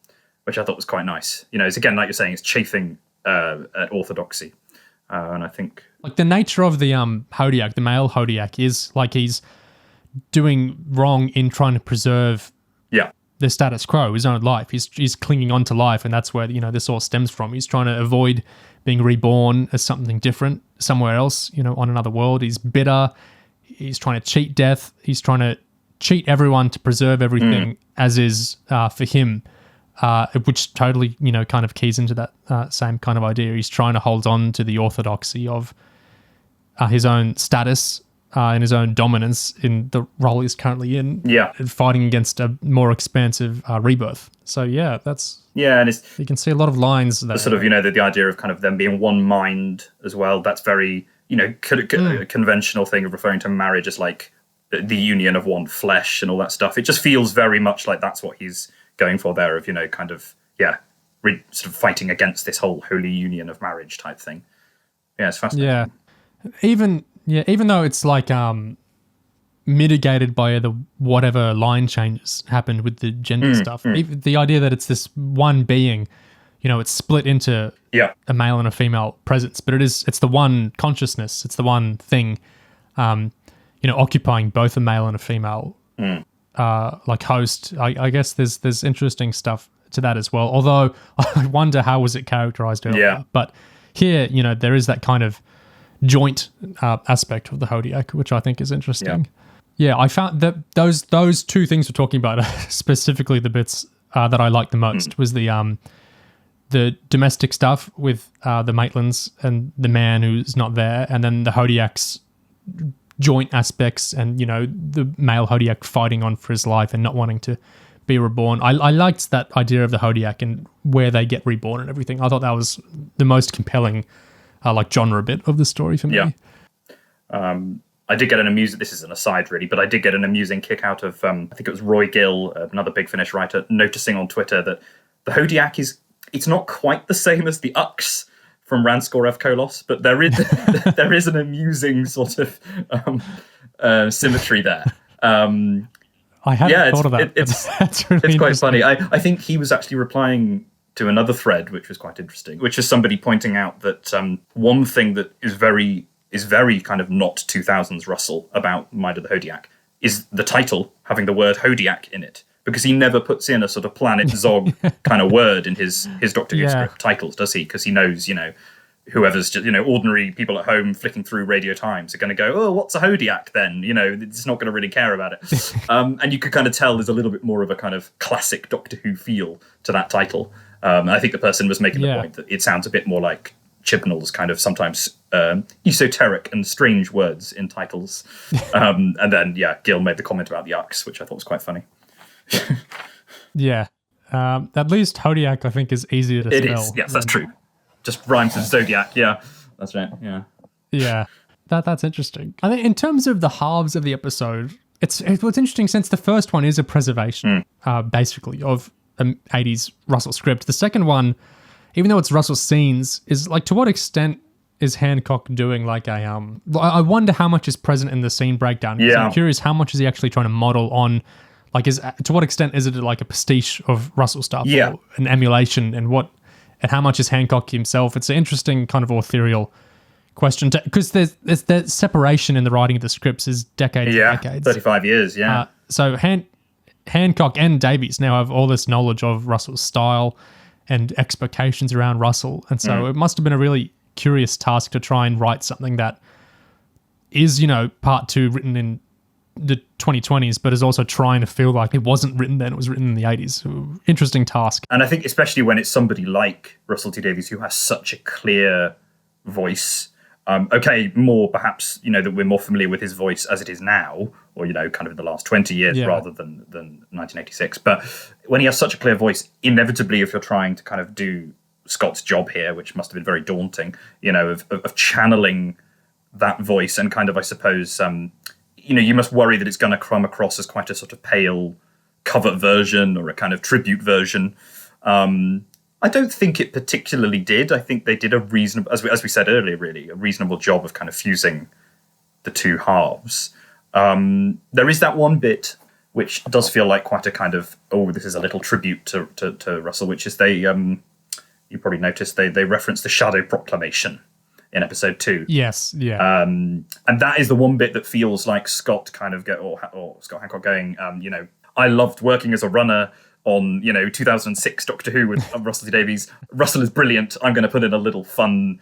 which I thought was quite nice. It's again, like you're saying, it's chafing at orthodoxy, and I think like the nature of the Hodiac, the male Hodiac, is like he's doing wrong in trying to preserve the status quo, his own life. He's clinging on to life, and that's where this all stems from. He's trying to avoid being reborn as something different somewhere else, on another world. He's bitter. He's trying to cheat death. He's trying to cheat everyone to preserve everything as is for him, which totally, kind of keys into that same kind of idea. He's trying to hold on to the orthodoxy of his own status and his own dominance in the role he's currently in, fighting against a more expansive rebirth. So and it's, you can see a lot of lines that sort of the idea of kind of them being one mind as well. That's very conventional thing of referring to marriage as like the union of one flesh and all that stuff. It just feels very much like that's what he's going for there, of kind of sort of fighting against this whole holy union of marriage type thing. Yeah, it's fascinating. Even though it's like mitigated by the whatever line changes happened with the gender stuff. The idea that it's this one being, it's split into a male and a female presence, but it's the one consciousness, it's the one thing, occupying both a male and a female like host. I guess there's interesting stuff to that as well. Although I wonder how was it characterized earlier. Yeah. But here, there is that kind of joint aspect of the Hodiac, which I think is interesting. Yeah, I found that those two things we're talking about, specifically the bits that I liked the most, was the domestic stuff with the Maitlands and the man who's not there, and then the Hodiac's joint aspects, and the male Hodiac fighting on for his life and not wanting to be reborn. I liked that idea of the Hodiac and where they get reborn and everything. I thought that was the most compelling genre bit of the story for me. I did get an amusing, this is an aside really, but I did get an amusing kick out of, I think it was Roy Gill, another Big Finish writer, noticing on Twitter that the Hodiac it's not quite the same as the Ux from Ranskorev Kolos, but there is an amusing sort of symmetry there. I hadn't thought of that. That's really quite funny. I think he was actually replying to another thread, which was quite interesting, which is somebody pointing out that one thing that is very kind of not 2000s Russell about Mind of the Hodiac is the title having the word Hodiac in it, because he never puts in a sort of Planet Zog kind of word in his Doctor Who script titles, does he? Because he knows, whoever's just, ordinary people at home flicking through Radio Times are going to go, oh, what's a Hodiac then? It's not going to really care about it. And you could kind of tell there's a little bit more of a kind of classic Doctor Who feel to that title. I think the person was making the point that it sounds a bit more like Chibnall's kind of sometimes esoteric and strange words in titles. And then, Gil made the comment about the Ux, which I thought was quite funny. At least Hodiac, I think, is easier to spell. It is, yes, that's true. Just rhymes with Zodiac, that's right, Yeah, that's interesting. I think in terms of the halves of the episode, it's what's interesting, since the first one is a preservation, basically, of an 80s Russell script. The second one, even though it's Russell scenes, is like, to what extent is Handcock doing like a I wonder how much is present in the scene breakdown. I'm curious, how much is he actually trying to model on, like, to what extent is it like a pastiche of Russell stuff, or an emulation, and how much is Handcock himself? It's an interesting kind of ethereal question, because there's separation in the writing of the scripts is decades and decades. 35 years, so Handcock and Davies now have all this knowledge of Russell's style and expectations around Russell, and so it must have been a really curious task to try and write something that is, part two written in the 2020s, but is also trying to feel like it wasn't written then, it was written in the 80s. Interesting task. And I think especially when it's somebody like Russell T Davies who has such a clear voice, more perhaps, that we're more familiar with his voice as it is now, or, kind of in the last 20 years rather than 1986. But when he has such a clear voice, inevitably, if you're trying to kind of do Scott's job here, which must have been very daunting, of channeling that voice and kind of, I suppose, you must worry that it's going to come across as quite a sort of pale cover version or a kind of tribute version. I don't think it particularly did. I think they did a reasonable, as we said earlier, really, a reasonable job of kind of fusing the two halves. There is that one bit which does feel like quite a kind of, this is a little tribute to Russell, which is you probably noticed they reference the Shadow Proclamation in episode 2. Yes, yeah. And that is the one bit that feels like Scott kind of or Scott Handcock going, I loved working as a runner on 2006 Doctor Who with Russell T Davies. Russell is brilliant. I'm going to put in a little fun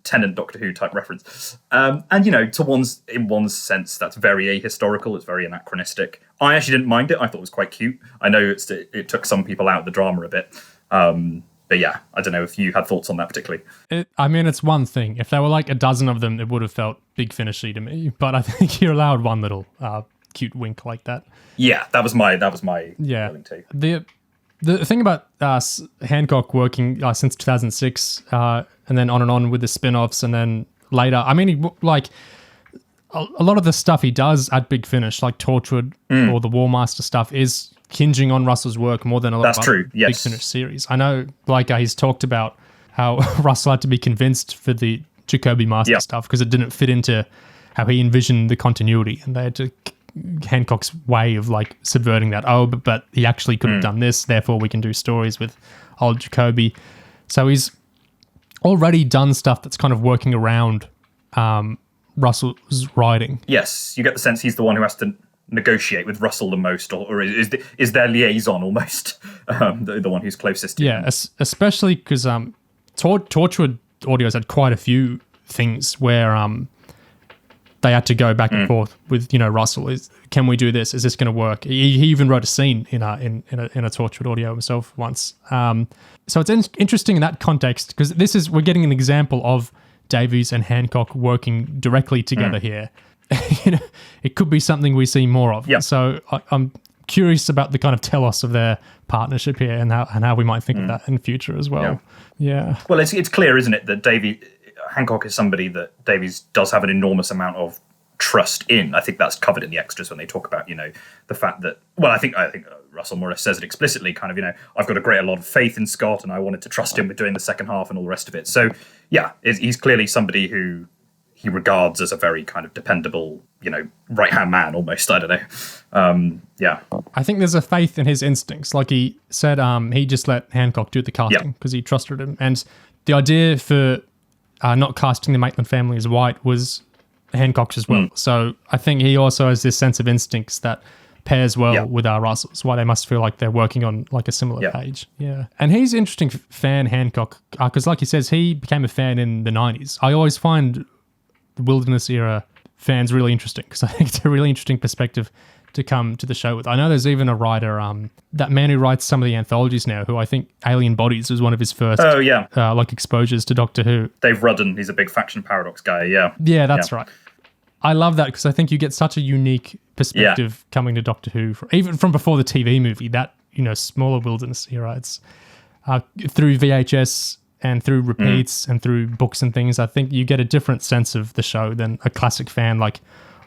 Tennant Doctor Who type reference, and in one sense that's very ahistorical. It's very anachronistic. I actually didn't mind it. I thought it was quite cute. I know it took some people out of the drama a bit, but yeah, I don't know if you had thoughts on that particularly. It's one thing. If there were like a dozen of them, it would have felt big finishy to me. But I think you're allowed one little cute wink like that. Yeah, that was my feeling too. The thing about Handcock working since 2006, and then on with the spin-offs, and then later, I mean, like a lot of the stuff he does at Big Finish, like Torchwood or the War Master stuff, is hinging on Russell's work more than a lot of other Big Finish series. I know, like he's talked about how Russell had to be convinced for the Jacoby Master stuff because it didn't fit into how he envisioned the continuity, and they had to Handcock's way of like subverting that. But he actually could have done this, therefore we can do stories with old Jacoby. So he's already done stuff that's kind of working around Russell's writing. Yes, you get the sense he's the one who has to negotiate with Russell the most, or is their liaison almost the one who's closest to him. Especially because Torchwood Audio's had quite a few things where they had to go back and forth with Russell. Can we do this? Is this going to work? He even wrote a scene in a Torchwood Audio himself once. So it's interesting in that context because we're getting an example of Davies and Handcock working directly together here. It could be something we see more of. Yep. So I'm curious about the kind of telos of their partnership here and how we might think of that in the future as well. Yeah. Well, it's clear, isn't it, that Handcock is somebody that Davies does have an enormous amount of trust in. I think that's covered in the extras when they talk about, the fact that, well, I think Russell Morris says it explicitly, kind of, I've got a lot of faith in Scott and I wanted to trust him with doing the second half and all the rest of it. So, yeah, he's clearly somebody who he regards as a very kind of dependable, right-hand man almost, I don't know. I think there's a faith in his instincts. Like he said, he just let Handcock do the casting because he trusted him. And the idea for not casting the Maitland family as white was Handcock's as well. So I think he also has this sense of instincts that pairs well with our Russells, why they must feel like they're working on like a similar page. Yeah. And he's an interesting fan, Handcock, because like he says, he became a fan in the 90s. I always find the Wilderness era fans really interesting because I think it's a really interesting perspective to come to the show with. I know there's even a writer, that man who writes some of the anthologies now, who I think Alien Bodies was one of his first exposures to Doctor Who. Dave Rudden, he's a big Faction Paradox guy, Yeah, that's right. I love that because I think you get such a unique perspective coming to Doctor Who, even from before the TV movie, that, smaller Wilderness era. It's through VHS and through repeats and through books and things. I think you get a different sense of the show than a classic fan like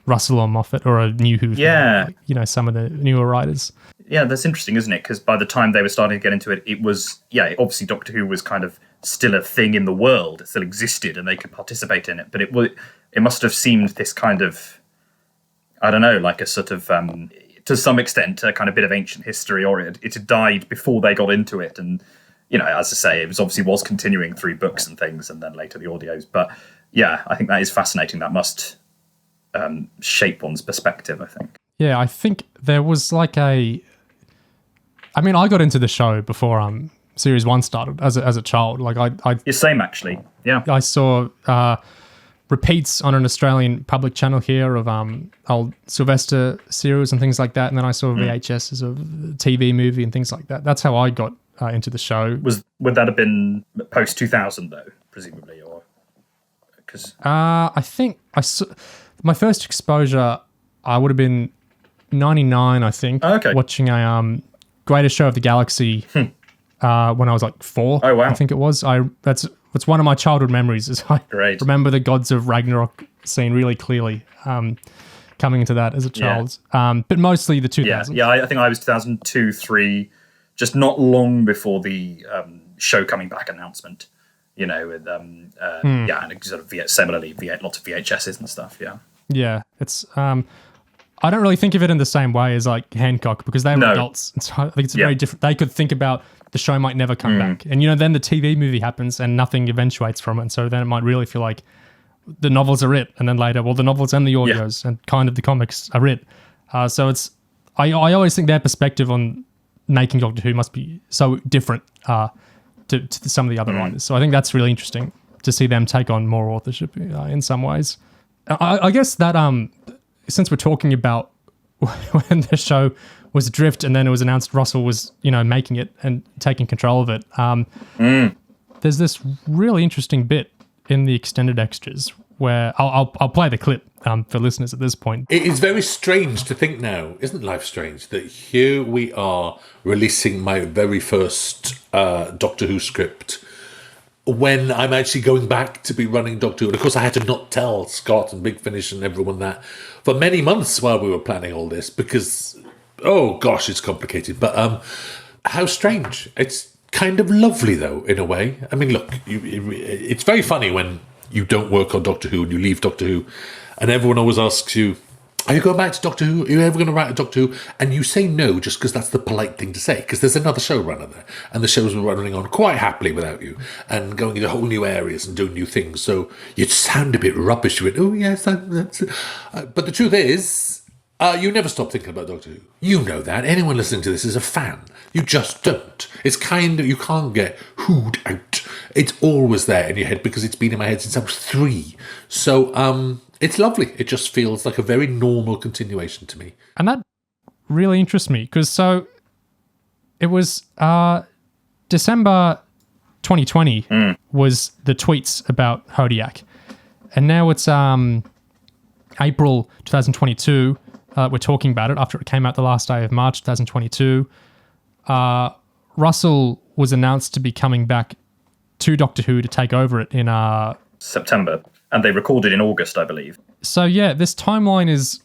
Russell or Moffat or a new Who fan, like, some of the newer writers. Yeah, that's interesting, isn't it? Because by the time they were starting to get into it, it was, obviously Doctor Who was kind of still a thing in the world. It still existed and they could participate in it. But it must have seemed this kind of, I don't know, like a sort of, to some extent, a kind of bit of ancient history, or it had died before they got into it. And, as I say, it was continuing through books and things and then later the audios. But yeah, I think that is fascinating. That must shape one's perspective, I think. Yeah, I think there was like I got into the show before Series 1 started as a child. Like the same, actually. Yeah. I saw repeats on an Australian public channel here of old Sylvester serials and things like that, and then I saw VHSs of TV movie and things like that. That's how I got into the show. Would that have been post 2000 though, presumably, or because I think I saw my first exposure. I would have been 99, I think. Oh, okay. Watching a Greatest Show of the Galaxy when I was like 4. Oh wow! I think it was. That's one of my childhood memories. Is I remember the Gods of Ragnarok scene really clearly. coming into that as a child. But mostly the 2000s. Yeah, I think I was 2002, 3, just not long before the show coming back announcement. With and sort of similarly lots of VHSs and stuff. Yeah, it's I don't really think of it in the same way as like Handcock, because they were adults. And so I think it's very different. They could think about the show might never come back, and then the TV movie happens and nothing eventuates from it. And so then it might really feel like the novels are it, and then later, well, the novels and the audios and kind of the comics are it. So it's I always think their perspective on making Doctor Who must be so different to some of the other writers. So I think that's really interesting to see them take on more authorship in some ways. I guess that since we're talking about when the show was adrift and then it was announced Russell was making it and taking control of it, there's this really interesting bit in the extended extras where I'll play the clip for listeners at this point. It is very strange to think now, isn't life strange, that here we are releasing my very first Doctor Who script when I'm actually going back to be running Doctor Who. And of course I had to not tell Scott and Big Finish and everyone that for many months while we were planning all this, because, oh gosh, it's complicated. But how strange. It's kind of lovely, though, in a way. I mean, look, it's very funny when you don't work on Doctor Who and you leave Doctor Who, and everyone always asks you, are you going back to Doctor Who? Are you ever going to write a Doctor Who? And you say no just because that's the polite thing to say, because there's another showrunner there, and the show's been running on quite happily without you, and going into whole new areas and doing new things. So you'd sound a bit rubbish with, oh yes, that's but the truth is, you never stop thinking about Doctor Who. You know that. Anyone listening to this is a fan. You just don't. It's kind of, you can't get hooed out. It's always there in your head because it's been in my head since I was 3. So, it's lovely. It just feels like a very normal continuation to me. And that really interests me because it was December 2020 was the tweets about Hodiac. And now it's April 2022. We're talking about it after it came out the last day of March 2022. Russell was announced to be coming back to Doctor Who to take over it in September. And they recorded in August, I believe. So yeah, this timeline is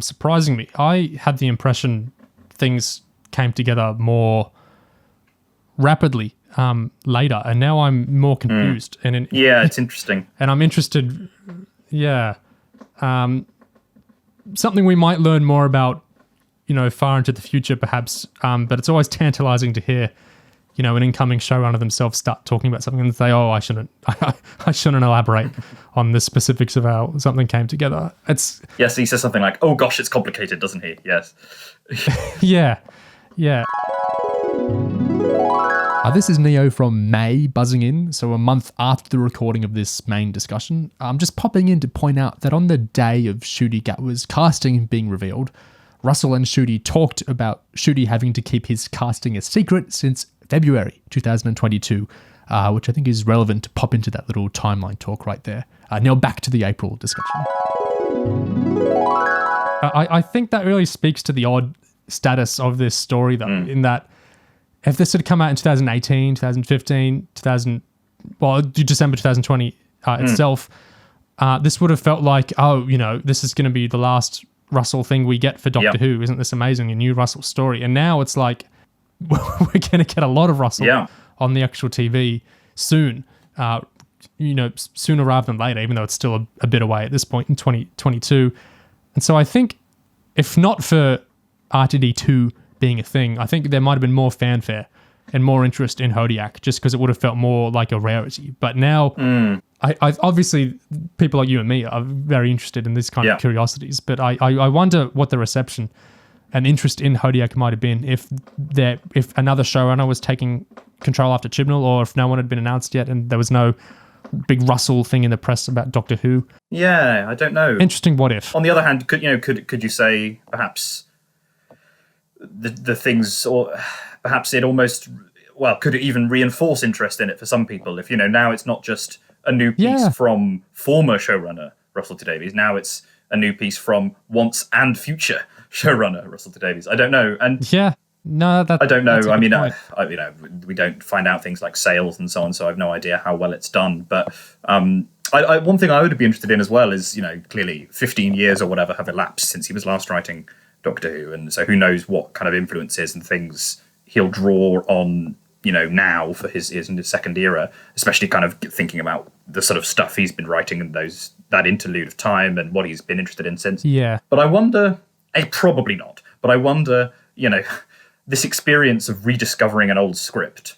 surprising me. I had the impression things came together more rapidly later, and now I'm more confused. Yeah, it's interesting. And I'm interested, something we might learn more about, far into the future perhaps, but it's always tantalizing to hear an incoming showrunner themselves start talking about something and say, "Oh, I shouldn't elaborate on the specifics of how something came together." Yes, he says something like, "Oh gosh, it's complicated," doesn't he? Yes. Yeah. This is Neo from May buzzing in, so a month after the recording of this main discussion. I'm just popping in to point out that on the day of Ncuti Gatwa's casting being revealed, Russell and Ncuti talked about Ncuti having to keep his casting a secret since February 2022, which I think is relevant to pop into that little timeline talk right there. Now back to the April discussion. I think that really speaks to the odd status of this story, though, in that if this had come out in 2018, 2015, December 2020 itself, this would have felt like, this is going to be the last Russell thing we get for Doctor Who. Isn't this amazing? A new Russell story. And now it's like, we're going to get a lot of Russell on the actual TV soon, sooner rather than later, even though it's still a bit away at this point in 2022. And so I think if not for RTD2 being a thing, I think there might have been more fanfare and more interest in Hodiac just because it would have felt more like a rarity. But now, I obviously, people like you and me are very interested in this kind of curiosities, but I wonder what the reception and interest in Hodiac might have been if another showrunner was taking control after Chibnall, or if no one had been announced yet and there was no big Russell thing in the press about Doctor Who. Yeah, I don't know. Interesting what if. On the other hand, could you say perhaps the things, or perhaps it almost, could it even reinforce interest in it for some people? If, now it's not just a new piece from former showrunner Russell T Davies, now it's a new piece from once and future showrunner Russell T Davies. I don't know. And I don't know. I mean, we don't find out things like sales and so on, so I have no idea how well it's done. But One thing I would be interested in as well is, clearly 15 years or whatever have elapsed since he was last writing Doctor Who, and so who knows what kind of influences and things he'll draw on, now for his second era, especially kind of thinking about the sort of stuff he's been writing and that interlude of time and what he's been interested in since. Yeah. But I wonder, probably not, but I wonder, this experience of rediscovering an old script,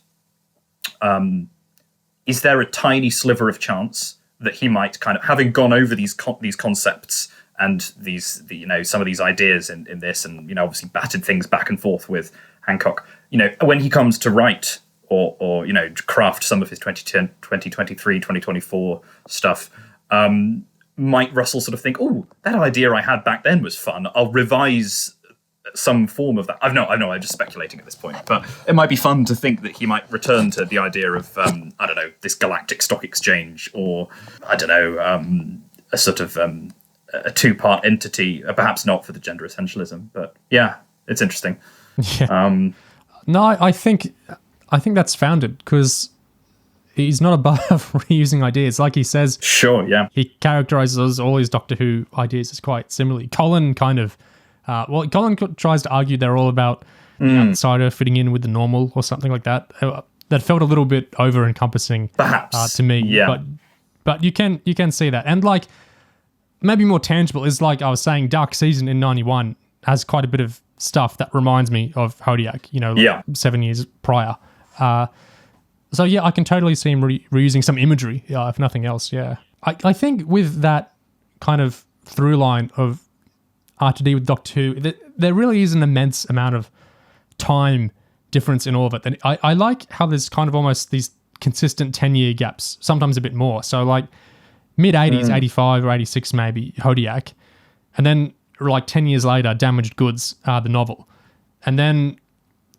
is there a tiny sliver of chance that he might kind of, having gone over these concepts and these, some of these ideas in this, and obviously batted things back and forth with Handcock, when he comes to write or craft some of his 2023, 2024 stuff, might Russell sort of think, oh, that idea I had back then was fun, I'll revise some form of that. I know, I'm just speculating at this point, but it might be fun to think that he might return to the idea of, this galactic stock exchange, or, a sort of a two-part entity, perhaps not for the gender essentialism, but yeah, it's interesting. Yeah. No, I think that's founded, because he's not above reusing ideas. Like he says, sure, yeah. He characterizes all his Doctor Who ideas as quite similarly. Colin kind of, Colin tries to argue they're all about the outsider fitting in with the normal or something like that. That felt a little bit over-encompassing, perhaps, to me. Yeah. But you can see that. And like, maybe more tangible is, like I was saying, Dark Season in 91 has quite a bit of stuff that reminds me of Hodiac, 7 years prior. So yeah, I can totally see him reusing some imagery, if nothing else, yeah. I think with that kind of through line of R2D with Doctor Who, there really is an immense amount of time difference in all of it. And I like how there's kind of almost these consistent 10-year gaps, sometimes a bit more. So like mid-80s, 85 or 86 maybe, Hodiac. And then like 10 years later, Damaged Goods, the novel. And then,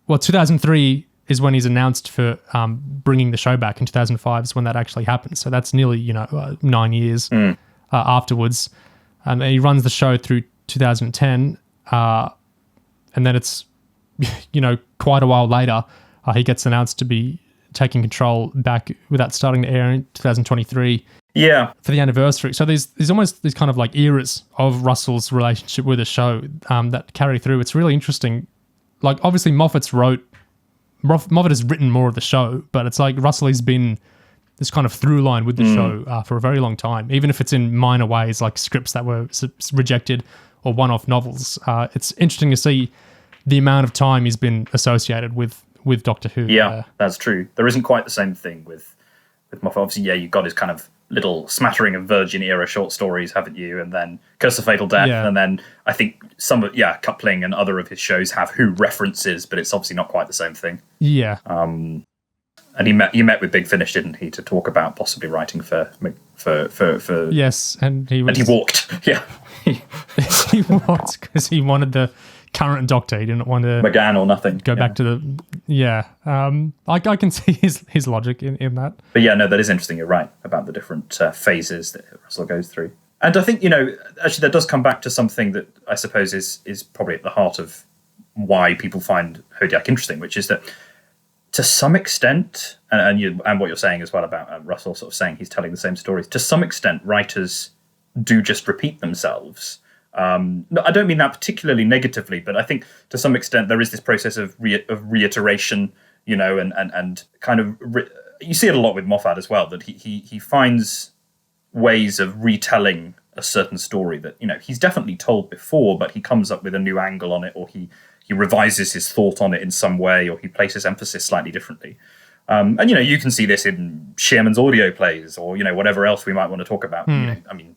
2003 is when he's announced for bringing the show back. In 2005 is when that actually happened. So that's nearly, 9 years afterwards. And he runs the show through 2010. And then it's, quite a while later, he gets announced to be taking control back without starting to air in 2023. Yeah. For the anniversary. So there's almost these kind of like eras of Russell's relationship with the show that carry through. It's really interesting. Like, obviously Moffat has written more of the show, but it's like Russell has been this kind of through line with the show for a very long time, even if it's in minor ways, like scripts that were rejected or one-off novels. It's interesting to see the amount of time he's been associated with Doctor Who. Yeah, that's true. There isn't quite the same thing with Moffat. Obviously, yeah, you've got his kind of little smattering of Virgin era short stories, haven't you? And then Curse of Fatal Death, and then I think some of Coupling and other of his shows have Who references, but it's obviously not quite the same thing. Yeah. And he met with Big Finish, didn't he, to talk about possibly writing for yes, and he walked. Yeah, he walked because he wanted the current Doctor. He didn't want to McGann or nothing. Go back to the I can see his logic in that. But yeah, no, that is interesting. You're right about the different phases that Russell goes through, and I think actually that does come back to something that I suppose is probably at the heart of why people find Hodiac interesting, which is that to some extent, and what you're saying as well about Russell sort of saying he's telling the same stories. To some extent, writers do just repeat themselves. No, I don't mean that particularly negatively, but I think to some extent there is this process of reiteration, and kind of you see it a lot with Moffat as well, that he finds ways of retelling a certain story that he's definitely told before, but he comes up with a new angle on it, or he revises his thought on it in some way, or he places emphasis slightly differently. And you can see this in Shearman's audio plays, or whatever else we might want to talk about.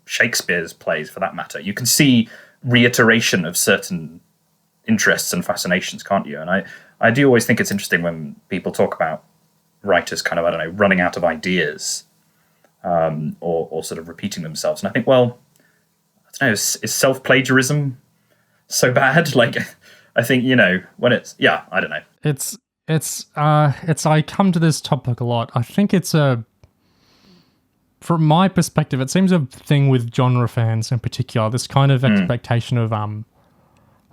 Shakespeare's plays, for that matter. You can see reiteration of certain interests and fascinations, can't you? And I do always think it's interesting when people talk about writers kind of running out of ideas, or sort of repeating themselves. And I think, well, I don't know, is self-plagiarism so bad? Like, I think when it's I don't know. It's I come to this topic a lot. I think from my perspective, it seems a thing with genre fans in particular, this kind of expectation of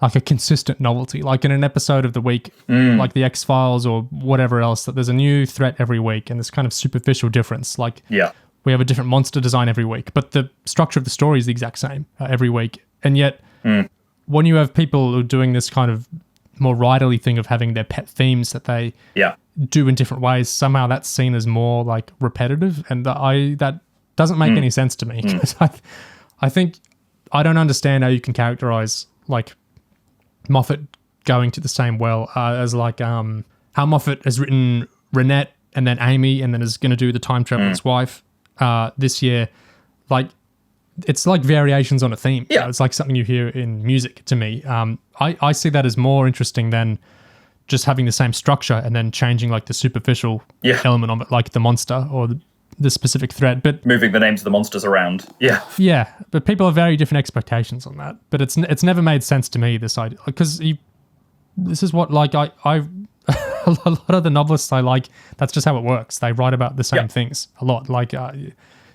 like a consistent novelty, like in an episode of the week, like the X-Files or whatever else, that there's a new threat every week and this kind of superficial difference. Like we have a different monster design every week, but the structure of the story is the exact same every week. And yet, when you have people who are doing this kind of more writerly thing of having their pet themes that they do in different ways, somehow that's seen as more like repetitive, and that doesn't make any sense to me. Because I think I don't understand how you can characterize like Moffat going to the same well as like how Moffat has written Renette and then Amy and then is going to do the time traveler's wife this year. Like, it's like variations on a theme. Yeah. It's like something you hear in music to me. I see that as more interesting than just having the same structure and then changing like the superficial element of it, like the monster or the specific threat. But moving the names of the monsters around. Yeah. Yeah, but people have very different expectations on that. But it's never made sense to me, this idea. Because this is what, like, I a lot of the novelists I like, that's just how it works. They write about the same things a lot. Like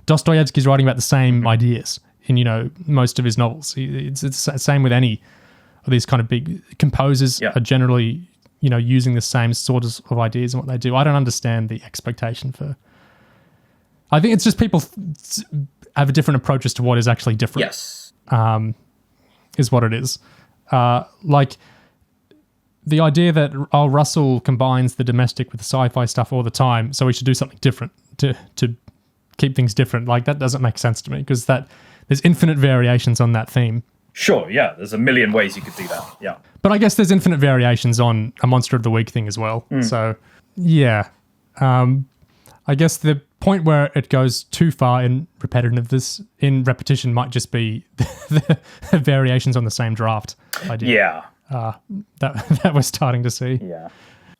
Dostoevsky's writing about the same ideas in, most of his novels. It's the same with any of these kind of big composers are generally, using the same sort of ideas in what they do. I don't understand the expectation for... I think it's just people have a different approaches to what is actually different. Yes. Is what it is. Like the idea that, Russell combines the domestic with the sci-fi stuff all the time, so we should do something different to keep things different. Like, that doesn't make sense to me, because there's infinite variations on that theme. Sure, yeah. There's a million ways you could do that, yeah. But I guess there's infinite variations on a Monster of the Week thing as well. So, yeah. I guess the point where it goes too far in repetition might just be the variations on the same draft idea. Yeah. That we're starting to see. Yeah.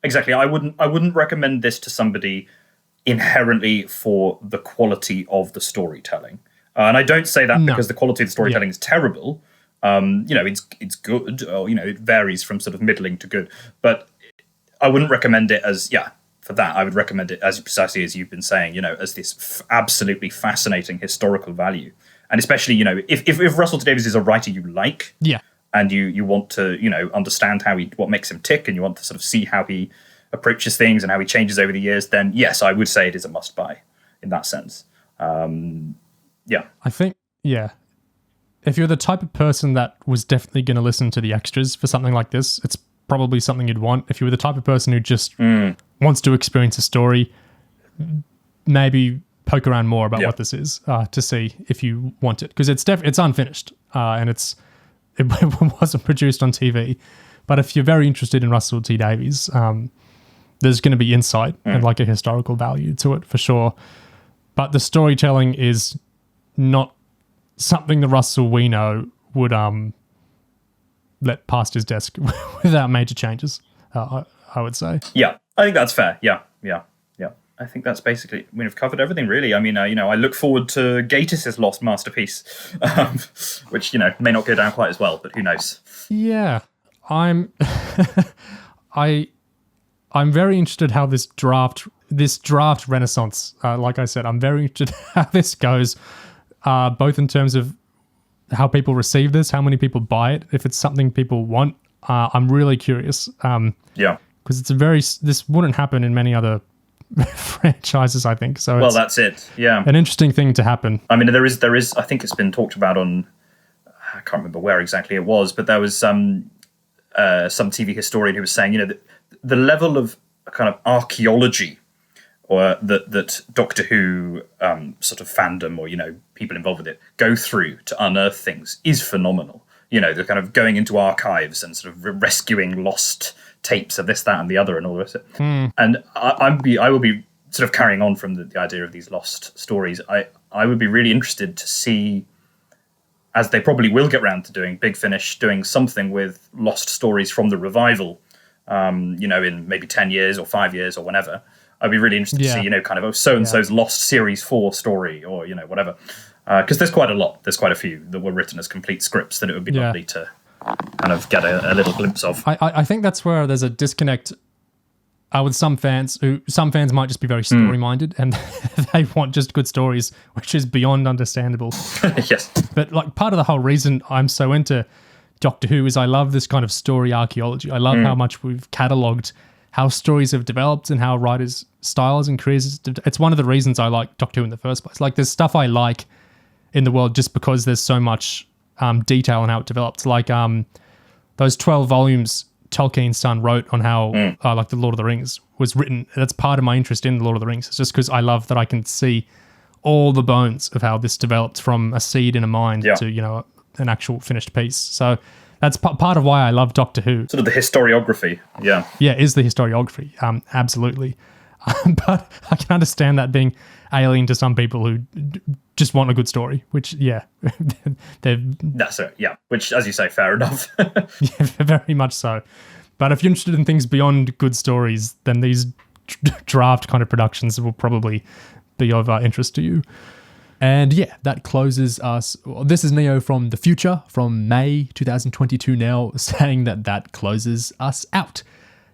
Exactly. I wouldn't recommend this to somebody inherently for the quality of the storytelling. And I don't say that because the quality of the storytelling is terrible. It's good, or, it varies from sort of middling to good. But I wouldn't recommend it as, for that, I would recommend it as precisely as you've been saying, as this absolutely fascinating historical value. And especially, if Russell T Davies is a writer you like, and you want to, understand what makes him tick, and you want to sort of see how he approaches things and how he changes over the years, then yes, I would say it is a must-buy in that sense. I think, if you're the type of person that was definitely going to listen to the extras for something like this, it's probably something you'd want. If you were the type of person who just wants to experience a story, maybe poke around more about what this is to see if you want it, because it's unfinished and it wasn't produced on TV. But if you're very interested in Russell T Davies, there's going to be insight and like a historical value to it for sure. But the storytelling is not something the Russell we know would let past his desk without major changes, I would say. Yeah, I think that's fair. Yeah. I think that's basically, we've covered everything, really. I mean, I look forward to Gatiss' lost masterpiece, which, may not go down quite as well, but who knows? Yeah, I'm very interested how this draft renaissance, like I said, I'm very interested how this goes, both in terms of how people receive this, how many people buy it, if it's something people want. I'm really curious. Because this wouldn't happen in many other franchises, I think. So well, that's it. Yeah, an interesting thing to happen. I mean, there is. I think it's been talked about on. I can't remember where exactly it was, but there was some TV historian who was saying, the level of kind of archaeology, or that Doctor Who sort of fandom, or people involved with it go through to unearth things is phenomenal. They're kind of going into archives and sort of rescuing lost tapes of this, that, and the other, and all the rest of it. And I will be sort of carrying on from the idea of these lost stories. I would be really interested to see, as they probably will get round to doing, Big Finish doing something with lost stories from the revival, in maybe 10 years or 5 years or whenever. I'd be really interested to see, kind of so-and-so's lost Series 4 story, or, whatever. Because there's quite a lot. There's quite a few that were written as complete scripts that it would be lovely to kind of get a little glimpse of. I think that's where there's a disconnect with some fans. Some fans might just be very story-minded and they want just good stories, which is beyond understandable. Yes. But like part of the whole reason I'm so into Doctor Who is I love this kind of story archaeology. I love how much we've catalogued how stories have developed and how writers' styles and careers. It's one of the reasons I like Doctor Who in the first place. Like, there's stuff I like in the world just because there's so much detail in how it developed. Like those 12 volumes Tolkien's son wrote on how like the Lord of the Rings was written. That's part of my interest in the Lord of the Rings. It's just because I love that I can see all the bones of how this developed from a seed in a mind to, you know, an actual finished piece. So that's part of why I love Doctor Who. Sort of the historiography, yeah. Yeah, is the historiography, absolutely. But I can understand that being alien to some people who just want a good story, which, yeah, that's it, yeah. Which, as you say, fair enough. Yeah, very much so. But if you're interested in things beyond good stories, then these draft kind of productions will probably be of interest to you. And yeah, that closes us. This is Neo from the future, from May 2022 now, saying that closes us out.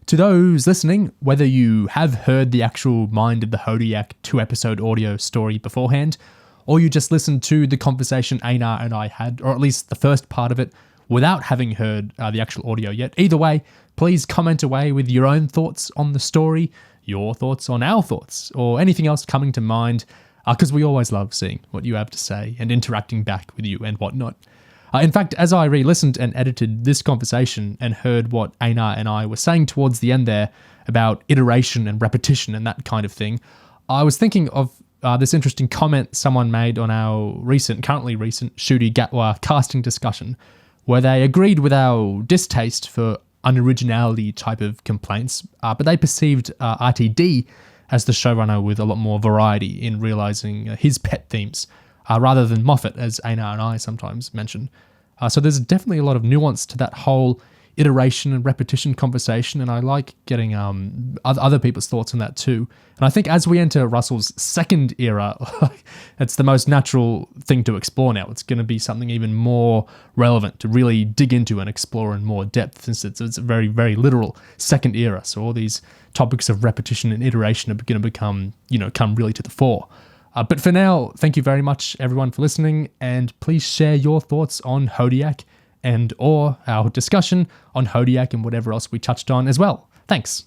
To those listening, whether you have heard the actual Mind of the Hodiac 2-episode audio story beforehand, or you just listened to the conversation Einarr and I had, or at least the first part of it, without having heard the actual audio yet, either way, please comment away with your own thoughts on the story, your thoughts on our thoughts, or anything else coming to mind, because we always love seeing what you have to say and interacting back with you and whatnot. In fact, as I re-listened and edited this conversation and heard what Einarr and I were saying towards the end there about iteration and repetition and that kind of thing, I was thinking of this interesting comment someone made on our currently recent Ncuti Gatwa casting discussion, where they agreed with our distaste for unoriginality type of complaints, but they perceived RTD as the showrunner with a lot more variety in realising his pet themes, rather than Moffat, as Einarr and I sometimes mention. So there's definitely a lot of nuance to that whole iteration and repetition conversation, and I like getting other people's thoughts on that too. And I think as we enter Russell's second era, it's the most natural thing to explore now. It's going to be something even more relevant to really dig into and explore in more depth, since it's a very, very literal second era. So all these topics of repetition and iteration are going to come really to the fore. But for now, thank you very much, everyone, for listening, and please share your thoughts on Hodiac or our discussion on Hodiac and whatever else we touched on as well. Thanks.